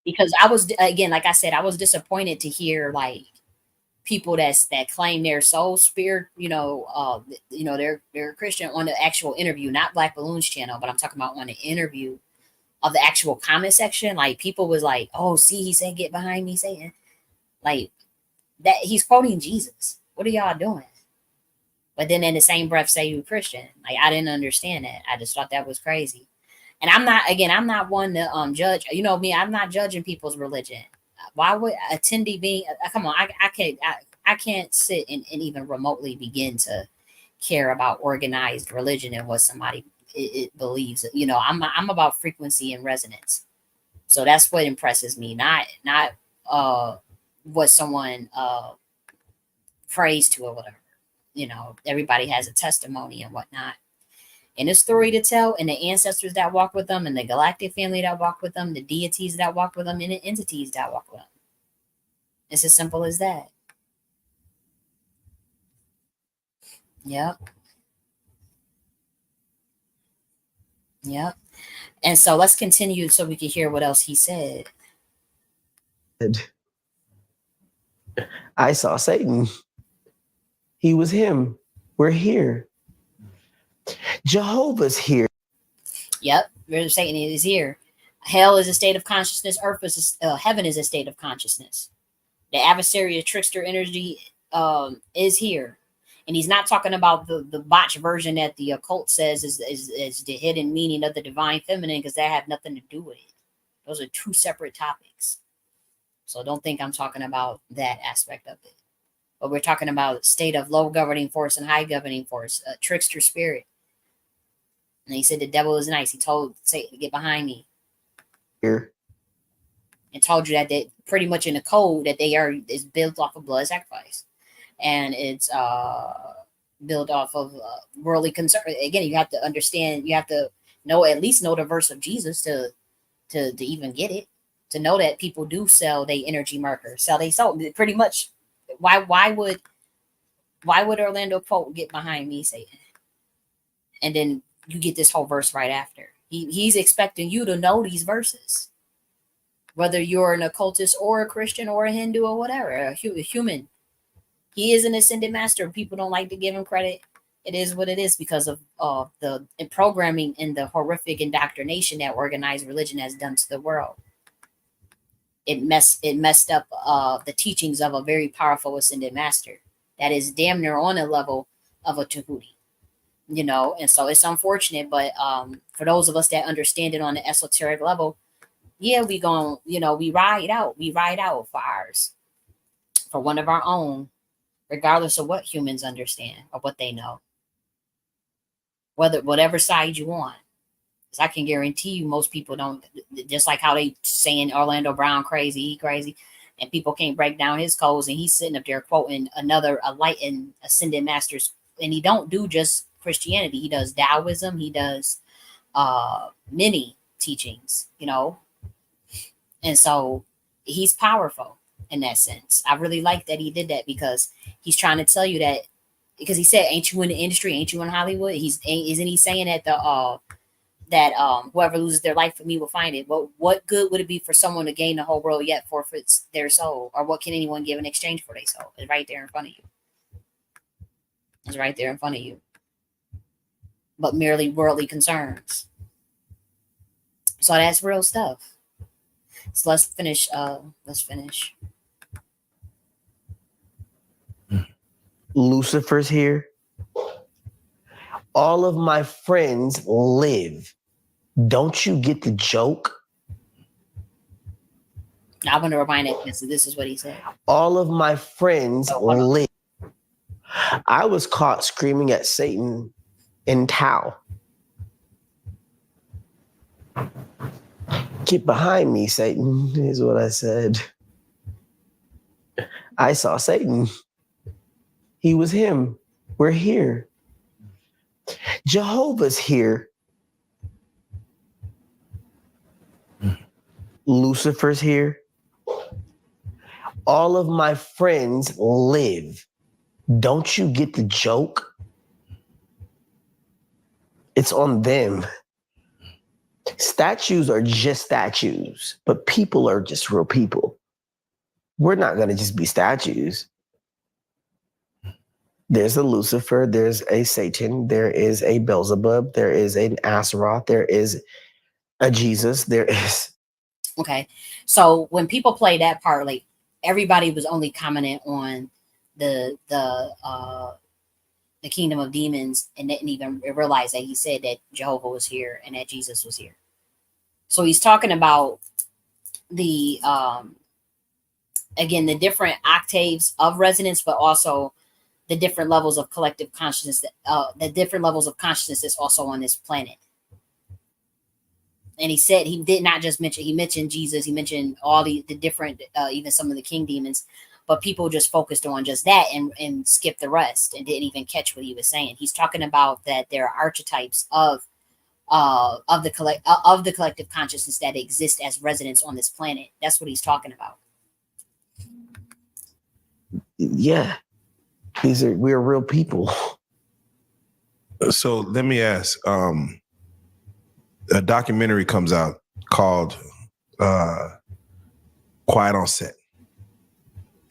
Because I was, again, like I said, I was disappointed to hear like people that claim their soul spirit, they're Christian on the actual interview, not Black Balloons channel, but I'm talking about on the interview of the actual comment section. Like people was like, "Oh, see, he said, get behind me, Satan." Like that, he's quoting Jesus. What are y'all doing? But then in the same breath say you Christian. Like I didn't understand that. I just thought that was crazy. And I'm not one to judge. You know me, I'm not judging people's religion. Why would attendee be? Come on, I can't sit and even remotely begin to care about organized religion and what somebody it believes. You know, I'm about frequency and resonance. So that's what impresses me, not what someone prays to or whatever. You know, everybody has a testimony and whatnot, and a story to tell, and the ancestors that walk with them, and the galactic family that walk with them, the deities that walk with them, and the entities that walk with them. It's as simple as that. Yep. Yep. And so let's continue so we can hear what else he said. I saw Satan. He was him. We're here. Jehovah's here. Yep. Satan is here. Hell is a state of consciousness. Earth is heaven is a state of consciousness. The adversary, trickster energy is here. And he's not talking about the botched version that the occult says is the hidden meaning of the divine feminine, because that had nothing to do with it. Those are two separate topics. So don't think I'm talking about that aspect of it. But we're talking about state of low governing force and high governing force, a trickster spirit. And he said the devil is nice. He told Satan to get behind me. Here. And told you that they pretty much in the code that is built off of blood sacrifice. And it's built off of worldly concern. Again, you have to understand, you have to at least know the verse of Jesus to even get it, to know that people do sell their energy marker, sell they soul. Pretty much, why would Orlando Pope get behind me, Satan? And then you get this whole verse right after. He's expecting you to know these verses, whether you're an occultist or a Christian or a Hindu or whatever, a human. He is an ascended master. People don't like to give him credit. It is what it is because of the programming and the horrific indoctrination that organized religion has done to the world. It messed up the teachings of a very powerful ascended master that is damn near on a level of a Tahuti. You know, and so it's unfortunate, but for those of us that understand it on the esoteric level, yeah, we ride out for ours, for one of our own, regardless of what humans understand or what they know, whatever side you want. Because I can guarantee you most people don't, just like how they saying Orlando Brown crazy, he crazy, and people can't break down his codes, and he's sitting up there quoting a enlightened ascended masters, and he don't do just Christianity. He does Taoism, he does many teachings, you know. And so he's powerful in that sense. I really like that he did that, because he's trying to tell you that, because he said, ain't you in the industry? Ain't you in Hollywood? Isn't he saying that whoever loses their life for me will find it? Well, what good would it be for someone to gain the whole world yet forfeits their soul? Or what can anyone give in exchange for their soul? It's right there in front of you. It's right there in front of you. But merely worldly concerns. So that's real stuff. So let's finish. Lucifer's here. All of my friends live. Don't you get the joke? I want to remind it because this is what he said. All of my friends live. I was caught screaming at Satan in Tao. Get behind me, Satan, is what I said. I saw Satan. He was him. We're here. Jehovah's here. Lucifer's here. All of my friends live. Don't you get the joke? It's on them. Statues are just statues, but people are just real people. We're not going to just be statues. There's a Lucifer, there's a Satan, there is a Beelzebub, there is an Astaroth, there is a Jesus, there is. Okay. So when people play that part, like everybody was only commenting on the kingdom of demons and didn't even realize that he said that Jehovah was here and that Jesus was here. So he's talking about the again, the different octaves of resonance, but also the different levels of collective consciousness, the different levels of consciousness also on this planet. And he said he did not just mention, he mentioned Jesus, he mentioned all the different, even some of the king demons, but people just focused on just that and skipped the rest and didn't even catch what he was saying. He's talking about that there are archetypes of the collective consciousness that exist as residents on this planet. That's what he's talking about. Yeah. We're real people. So let me ask, a documentary comes out called Quiet on Set.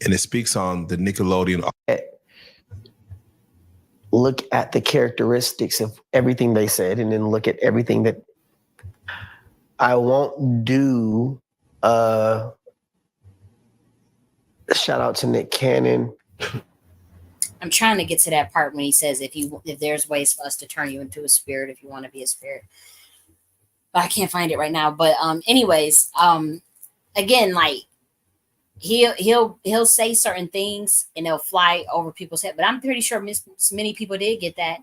And it speaks on the Nickelodeon. Look at the characteristics of everything they said and then look at everything that I won't do. Shout out to Nick Cannon. I'm trying to get to that part when he says if there's ways for us to turn you into a spirit if you want to be a spirit. But I can't find it right now. But anyways, again, like he'll say certain things and they'll fly over people's head. But I'm pretty sure many people did get that.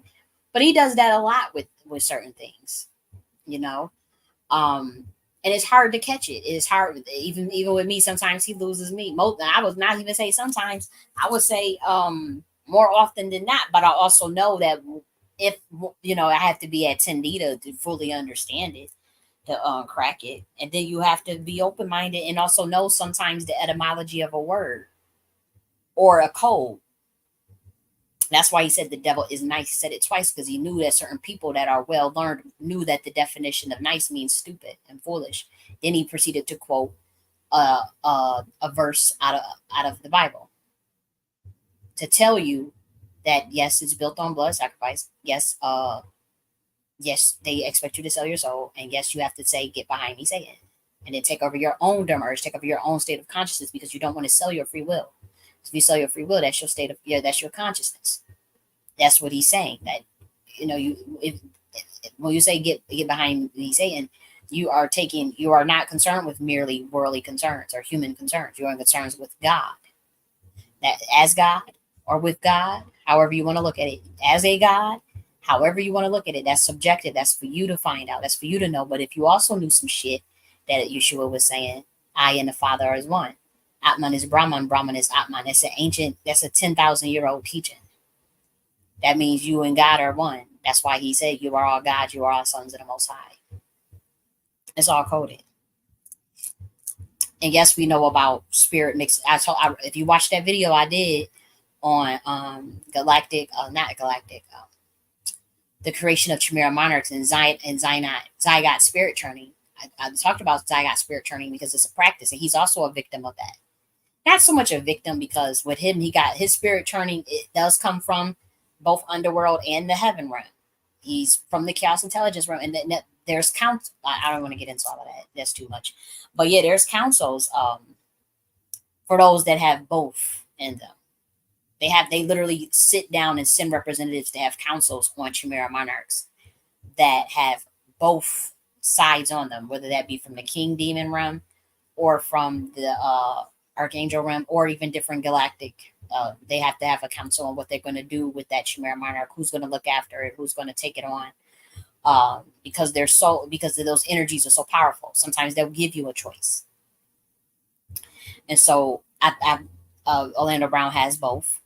But he does that a lot with certain things, you know. And it's hard to catch it. It's hard, even with me. Sometimes he loses me. I would not even say sometimes. I would say more often than not. But I also know that if I have to be at 10D to fully understand it, to crack it, and then you have to be open minded and also know sometimes the etymology of a word or a code. That's why he said the devil is nice. He said it twice because he knew that certain people that are well learned knew that the definition of nice means stupid and foolish. Then he proceeded to quote a verse out of the Bible to tell you that yes, it's built on blood sacrifice. Yes, yes, they expect you to sell your soul, and yes, you have to say, "Get behind me, Satan," and then take over your own dumb urge, take over your own state of consciousness because you don't want to sell your free will. If you sell your free will, that's your state of that's your consciousness. That's what he's saying. That when you say get behind me, Satan, you are not concerned with merely worldly concerns or human concerns. You are concerned with God. That as God or with God, however you want to look at it, as a God, however you want to look at it, that's subjective. That's for you to find out. That's for you to know. But if you also knew some shit that Yeshua was saying, I and the Father are as one. Atman is Brahman, Brahman is Atman. That's a 10,000-year-old teaching. That means you and God are one. That's why he said, you are all gods, you are all sons of the Most High. It's all coded. And yes, we know about spirit mix. If you watch that video I did on the creation of Chimera monarchs and Zygot spirit churning. I talked about Zygot spirit churning because it's a practice, and he's also a victim of that. Not so much a victim because with him, he got his spirit churning. It does come from both underworld and the heaven realm. He's from the chaos intelligence realm, and there's council. I don't want to get into all of that. That's too much. But yeah, there's councils for those that have both in them. They literally sit down and send representatives to have councils on Chimera monarchs that have both sides on them, whether that be from the king demon realm or from the archangel realm, or even different galactic. They have to have a council on what they're going to do with that Chimera monarch, who's going to look after it, who's going to take it on, because those energies are so powerful. Sometimes they'll give you a choice, and so Orlando Brown has both.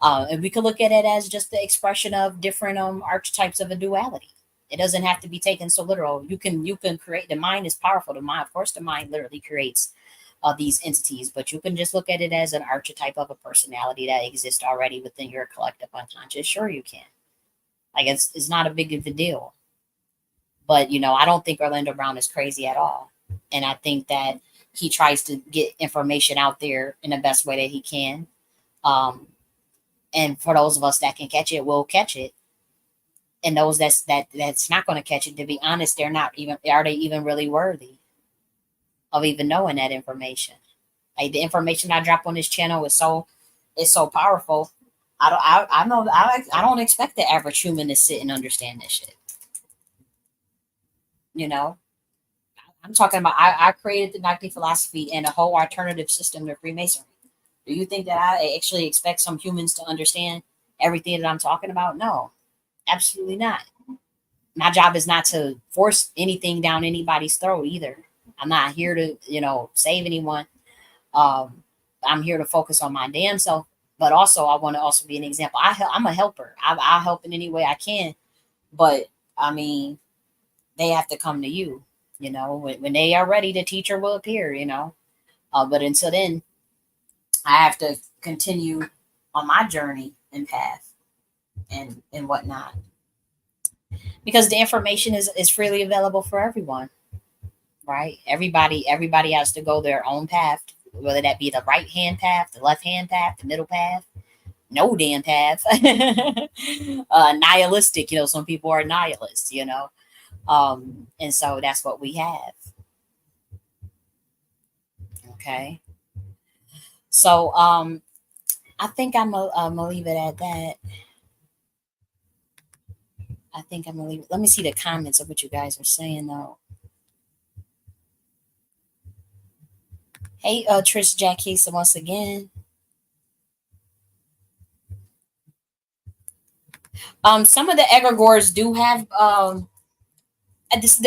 And we could look at it as just the expression of different archetypes of a duality. It doesn't have to be taken so literal. You can create. The mind is powerful. The mind, of course, the mind literally creates these entities, but you can just look at it as an archetype of a personality that exists already within your collective unconscious. Sure, you can. Like it's not a big of a deal. But I don't think Orlando Brown is crazy at all, and I think that he tries to get information out there in the best way that he can. And for those of us that can catch it, we'll catch it. And those that's not going to catch it, to be honest, are they even really worthy of even knowing that information? Like, the information I drop on this channel is so powerful. I don't expect the average human to sit and understand this shit. I'm talking about, I created the Nakhti philosophy and a whole alternative system to Freemasonry. Do you think that I actually expect some humans to understand everything that I'm talking about? No, absolutely not. My job is not to force anything down anybody's throat either. I'm not here to, save anyone. I'm here to focus on my damn self. But also, I want to also be an example. I'm a helper. I'll help in any way I can. But, I mean, they have to come to you. When they are ready, the teacher will appear, But until then, I have to continue on my journey and path and whatnot, because the information is freely available for everyone, right? Everybody has to go their own path, whether that be the right hand path, the left hand path, the middle path, no damn path. Nihilistic, some people are nihilists, and so that's what we have. Okay. So, I think I'm gonna leave it at that. I think I'm gonna leave it. Let me see the comments of what you guys are saying, though. Hey, Trish Jackie, once again. Some of the egregores do have the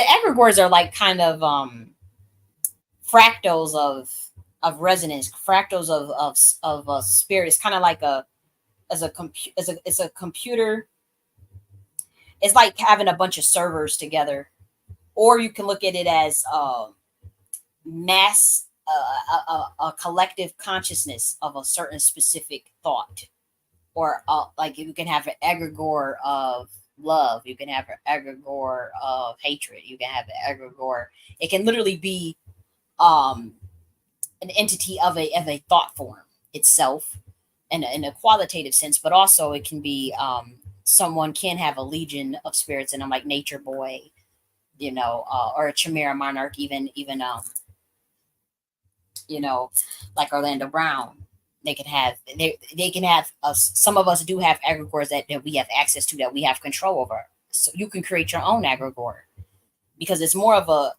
egregores are like kind of fractals of resonance, fractals of spirit. It's kind of like it's a computer. It's like having a bunch of servers together, or you can look at it as mass, a collective consciousness of a certain specific thought, or like you can have an egregore of love, you can have an egregore of hatred, you can have an egregore. It can literally be an entity of a thought form itself, in a qualitative sense, but also it can be someone can have a legion of spirits in them, like Nature Boy, or a Chimera Monarch, even like Orlando Brown. They can have some of us do have egregores that we have access to, that we have control over. So you can create your own egregore, because it's more of a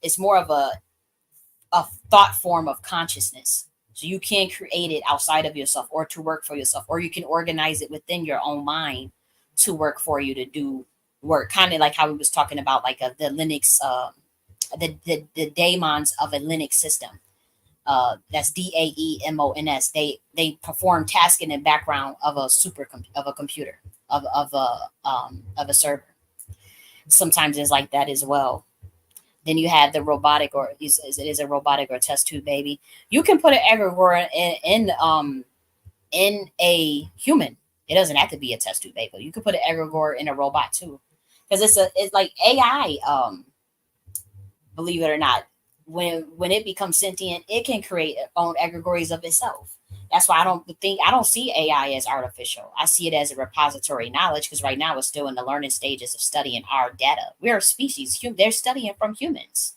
thought form of consciousness. So you can create it outside of yourself, or to work for yourself, or you can organize it within your own mind to work for you, to do work. Kind of like how we was talking about, like the Linux, the daemons of a Linux system. That's DAEMONS. They perform tasks in the background of a computer, of a server. Sometimes it's like that as well. Then you have the robotic, or is it a robotic or test tube baby? You can put an egregore in a human. It doesn't have to be a test tube baby. You can put an egregore in a robot too, because it's like AI. Believe it or not, when it becomes sentient, it can create its own egregores of itself. That's why I don't see AI as artificial. I see it as a repository of knowledge, because right now it's still in the learning stages of studying our data. We're a species. They're studying from humans.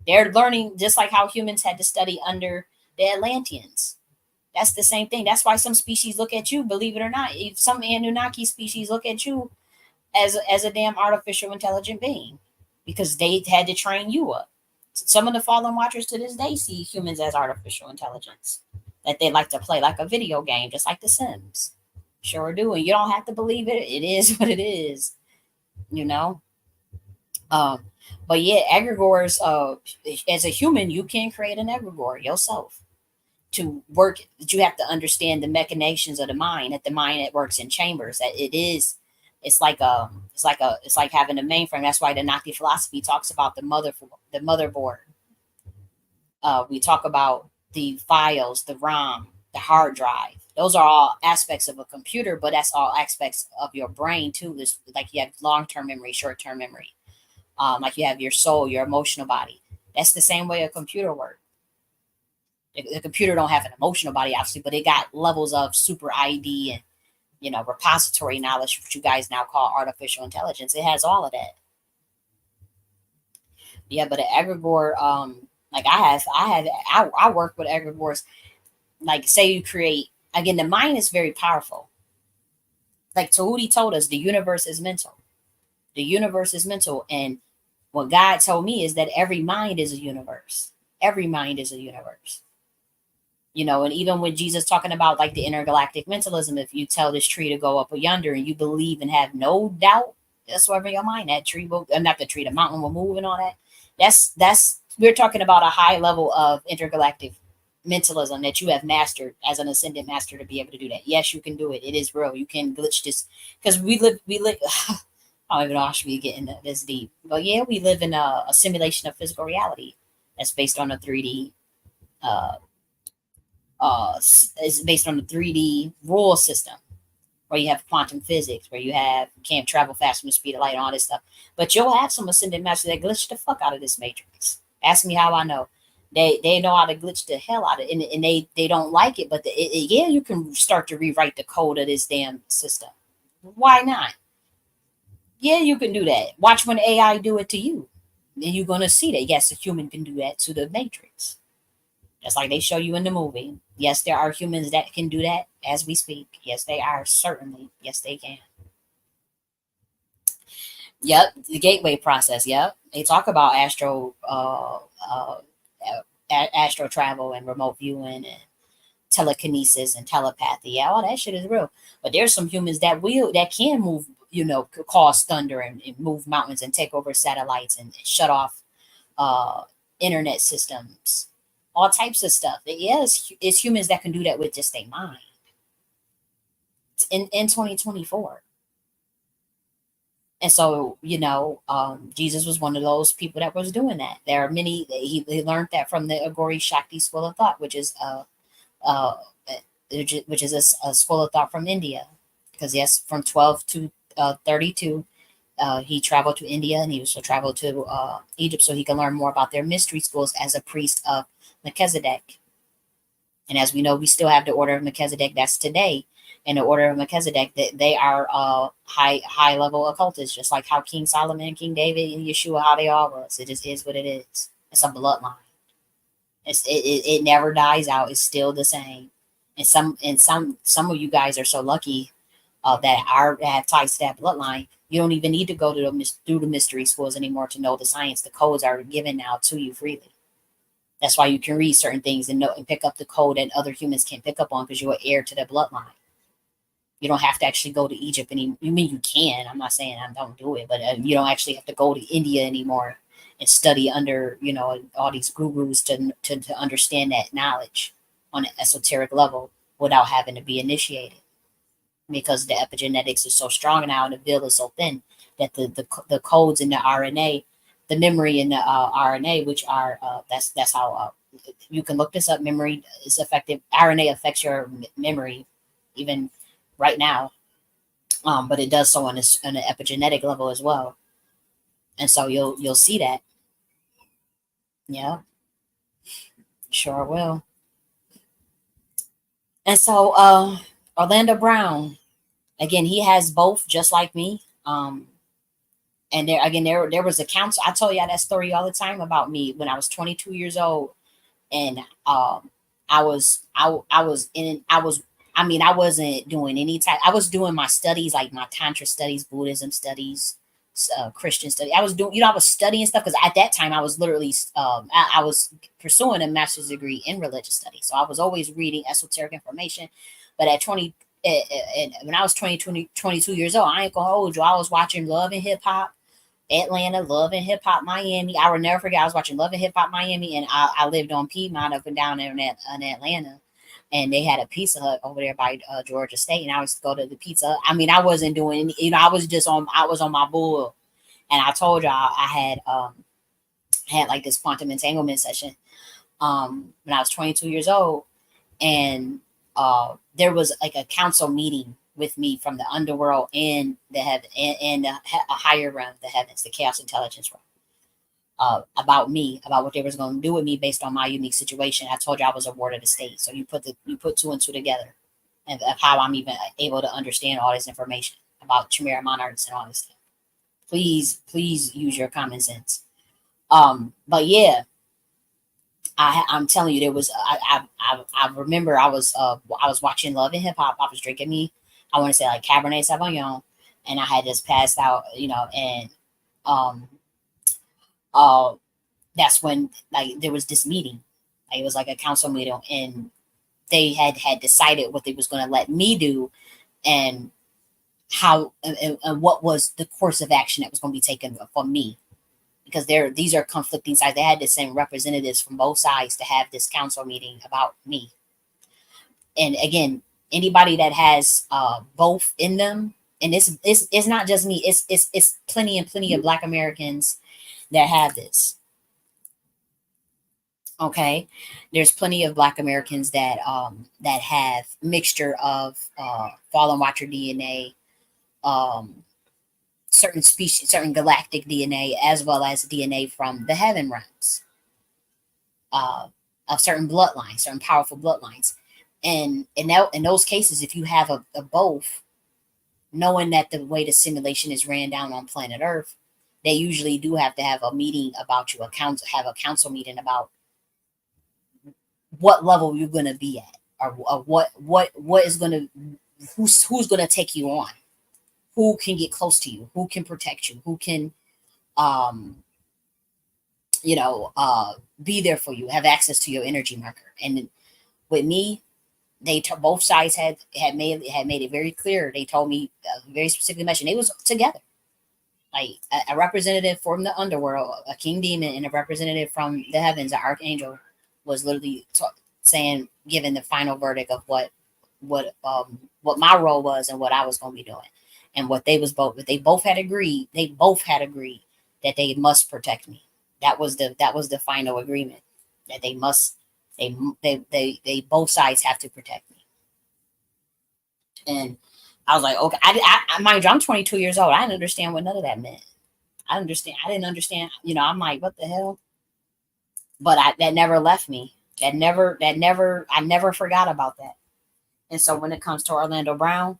They're learning just like how humans had to study under the Atlanteans. That's the same thing. That's why some species look at you, believe it or not. If some Anunnaki species look at you as a damn artificial intelligent being, because they had to train you up. Some of the fallen watchers to this day see humans as artificial intelligence that they like to play like a video game, just like The Sims. Sure do. And you don't have to believe it. It is what it is, you know? Um, but yeah, egregores, as a human, you can create an egregore yourself. To work, that you have to understand the machinations of the mind, that the mind, it works in chambers, that it's like having a mainframe. That's why the Nakhti philosophy talks about the motherboard. We talk about the files, the ROM, the hard drive. Those are all aspects of a computer, but that's all aspects of your brain too. There's, like, you have long-term memory, short-term memory. Like you have your soul, your emotional body. That's the same way a computer works. The computer don't have an emotional body, obviously, but it got levels of super ID and, repository knowledge, which you guys now call artificial intelligence. It has all of that. Yeah, but an egregore, like I work with egregores. Like, say you create, again, the mind is very powerful. Like Tahuti told us, the universe is mental. The universe is mental, and what God told me is that every mind is a universe. Every mind is a universe. And even with Jesus talking about like the intergalactic mentalism, if you tell this tree to go up yonder and you believe and have no doubt, that's whatever your mind, that tree will, not the tree, the mountain will move and all that. That's we're talking about a high level of intergalactic mentalism that you have mastered as an ascendant master to be able to do that. Yes, you can do it. It is real. You can glitch this, because we live. I don't even know how I should be getting this deep, but yeah, we live in a simulation of physical reality that's based on a 3D. Is based on the 3D rule system, where you have quantum physics, where you can't travel faster than the speed of light, and all this stuff. But you'll have some ascendant masters that glitch the fuck out of this matrix. Ask me how I know. They know how to glitch the hell out of it, and they don't like it. But yeah, you can start to rewrite the code of this damn system. Why not? Yeah, you can do that. Watch when AI do it to you, and you're gonna see that yes, a human can do that to the matrix. Just like they show you in the movie. Yes, there are humans that can do that as we speak. Yes, they are. Certainly. Yes, they can. Yep. The gateway process. Yep. They talk about astro travel and remote viewing and telekinesis and telepathy. Yeah, all that shit is real. But there's some humans that can move, cause thunder and move mountains and take over satellites and shut off internet systems, all types of stuff. Yeah, it's humans that can do that with just their mind. In 2024. And so, Jesus was one of those people that was doing that. There are many. He learned that from the Agori Shakti school of thought, which is uh, a school of thought from India. Because yes, from 12 to 32, he traveled to India, and he also traveled to Egypt so he can learn more about their mystery schools as a priest of Melchizedek. And as we know, we still have the order of Melchizedek that's today. In the order of Melchizedek, they are high level occultists, just like how King Solomon, King David, and Yeshua, how they all was. It just is what it is. It's a bloodline. It never dies out. It's still the same. And some of you guys are so lucky that have ties to that bloodline. You don't even need to go through the mystery schools anymore to know the science. The codes are given now to you freely. That's why you can read certain things and know and pick up the code that other humans can't pick up on, because you're heir to the bloodline. You don't have to actually go to Egypt anymore. You mean you can? I'm not saying I don't do it, but you don't actually have to go to India anymore and study under all these gurus to understand that knowledge on an esoteric level without having to be initiated. Because the epigenetics is so strong now and the veil is so thin that the codes in the RNA, the memory in the RNA, which are that's how you can look this up. Memory is effective. RNA affects your memory even right now, but it does so on an epigenetic level as well. And so you'll see that. Yeah, sure will. And so Orlando Brown, again, he has both, just like me. And there again, there was a counsel. I tell y'all that story all the time about me when I was 22 years old, and I was in I was I mean, I wasn't doing any type. I was doing my studies, like my tantra studies, Buddhism studies, Christian study. I was doing, I was studying stuff because at that time I was literally I was pursuing a master's degree in religious studies, so I was always reading esoteric information. But at 20, and when I was 22 years old, I ain't gonna hold you. I was watching Love and Hip Hop Atlanta, Love and Hip Hop Miami. I will never forget. I was watching Love and Hip Hop Miami, and I lived on Piedmont up and down there in Atlanta. And they had a Pizza Hut over there by Georgia State, and I was to go to the Pizza Hut. I mean, I wasn't doing any, I was just on. I was on my bull, and I told y'all I had like this quantum entanglement session when I was 22 years old, and there was like a council meeting with me from the underworld and the heaven and a higher realm, the heavens, the chaos intelligence realm, about me, about what they was going to do with me based on my unique situation. I told you I was a ward of the state, so you put two and two together, and of how I'm even able to understand all this information about Chimera monarchs and all this stuff. Please use your common sense. But yeah, I'm telling you, there was I remember I was watching Love and Hip Hop. I was drinking me, I want to say like Cabernet Sauvignon, and I had just passed out, and um that's when like there was this meeting, like, it was like a council meeting, and they had decided what they was going to let me do, and how and what was the course of action that was going to be taken for me, because these are conflicting sides. They had to send representatives from both sides to have this council meeting about me. And again, anybody that has both in them, and it's not just me, it's plenty and plenty of Black Americans that have this. Okay, there's plenty of Black Americans that have mixture of fallen watcher DNA, certain species, certain galactic DNA, as well as DNA from the heaven realms, of certain bloodlines, certain powerful bloodlines. And in those cases, if you have a both, knowing that the way the simulation is ran down on planet Earth, they usually do have to have a meeting about you, have a council meeting about what level you're going to be at, or what is going to, who's going to take you on, who can get close to you, who can protect you, who can um be there for you, have access to your energy marker. And with me, both sides had made it very clear. They told me, very specifically mentioned, they was together, like a representative from the underworld, a king demon, and a representative from the heavens, an archangel, was literally saying, giving the final verdict of what my role was and what I was going to be doing, and what they both had agreed. They both had agreed that they must protect me. That was the final agreement, that they must, they both sides have to protect me. And I was like, okay, mind you, I'm 22 years old. I didn't understand what none of that meant. I didn't understand. I'm like, what the hell? But that never left me. I never forgot about that. And so when it comes to Orlando Brown,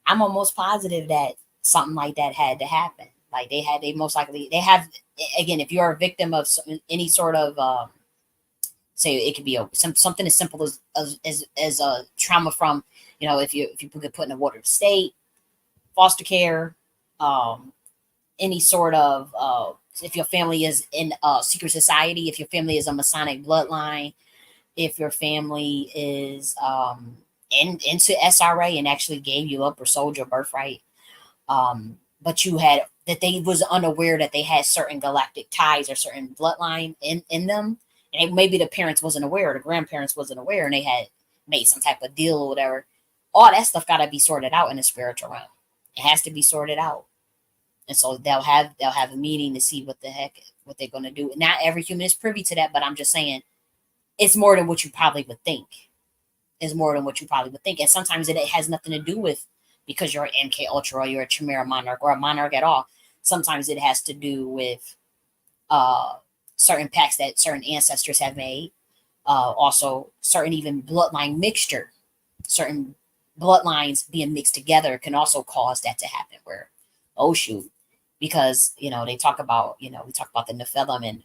I'm almost positive that something like that had to happen. Like they most likely, they have, again, if you're a victim of any sort of, say it could be something as simple as a trauma from, if you get put in a water state, foster care, any sort of, if your family is in a secret society, if your family is a Masonic bloodline, if your family is into SRA and actually gave you up or sold your birthright, but you had, that they was unaware that they had certain galactic ties or certain bloodline in them, and maybe the parents wasn't aware, or the grandparents wasn't aware, and they had made some type of deal or whatever. All that stuff got to be sorted out in the spiritual realm. It has to be sorted out. And so they'll have a meeting to see what they're going to do. Not every human is privy to that, but I'm just saying, it's more than what you probably would think. It's more than what you probably would think. And sometimes it has nothing to do with because you're an MK Ultra or you're a Chimera monarch or a monarch at all. Sometimes it has to do with certain pacts that certain ancestors have made. Also, certain even bloodline mixture. certain bloodlines being mixed together can also cause that to happen. Where, oh shoot, because they talk about we talk about the Nephilim and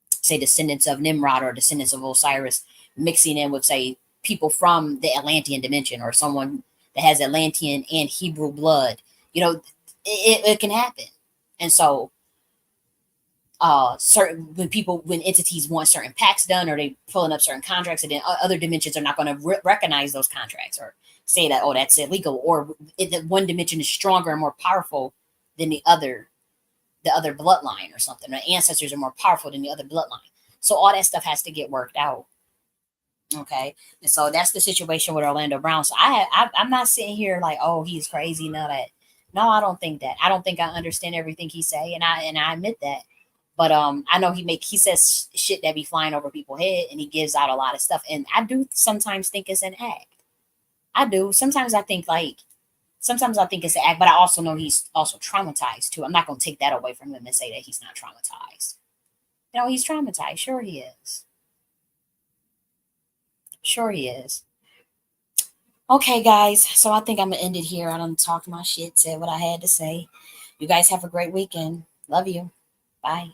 say descendants of Nimrod or descendants of Osiris mixing in with say people from the Atlantean dimension or someone that has Atlantean and Hebrew blood. It can happen, and so when entities want certain pacts done or they pulling up certain contracts, and then other dimensions are not going to recognize those contracts or say that, oh, that's illegal, or that one dimension is stronger and more powerful than the other bloodline or something. The ancestors are more powerful than the other bloodline. So all that stuff has to get worked out. Okay. And so that's the situation with Orlando Brown. So I'm not sitting here like, oh, he's crazy. No, I don't think that. I don't think I understand everything he say. And I admit that. But I know he says shit that be flying over people's head, and he gives out a lot of stuff. And I do sometimes think it's an act. I do. Sometimes I think it's an act, but I also know he's also traumatized too. I'm not going to take that away from him and say that he's not traumatized. He's traumatized. Sure he is. Sure he is. Okay, guys. So I think I'm going to end it here. I done talked my shit, said what I had to say. You guys have a great weekend. Love you. Bye.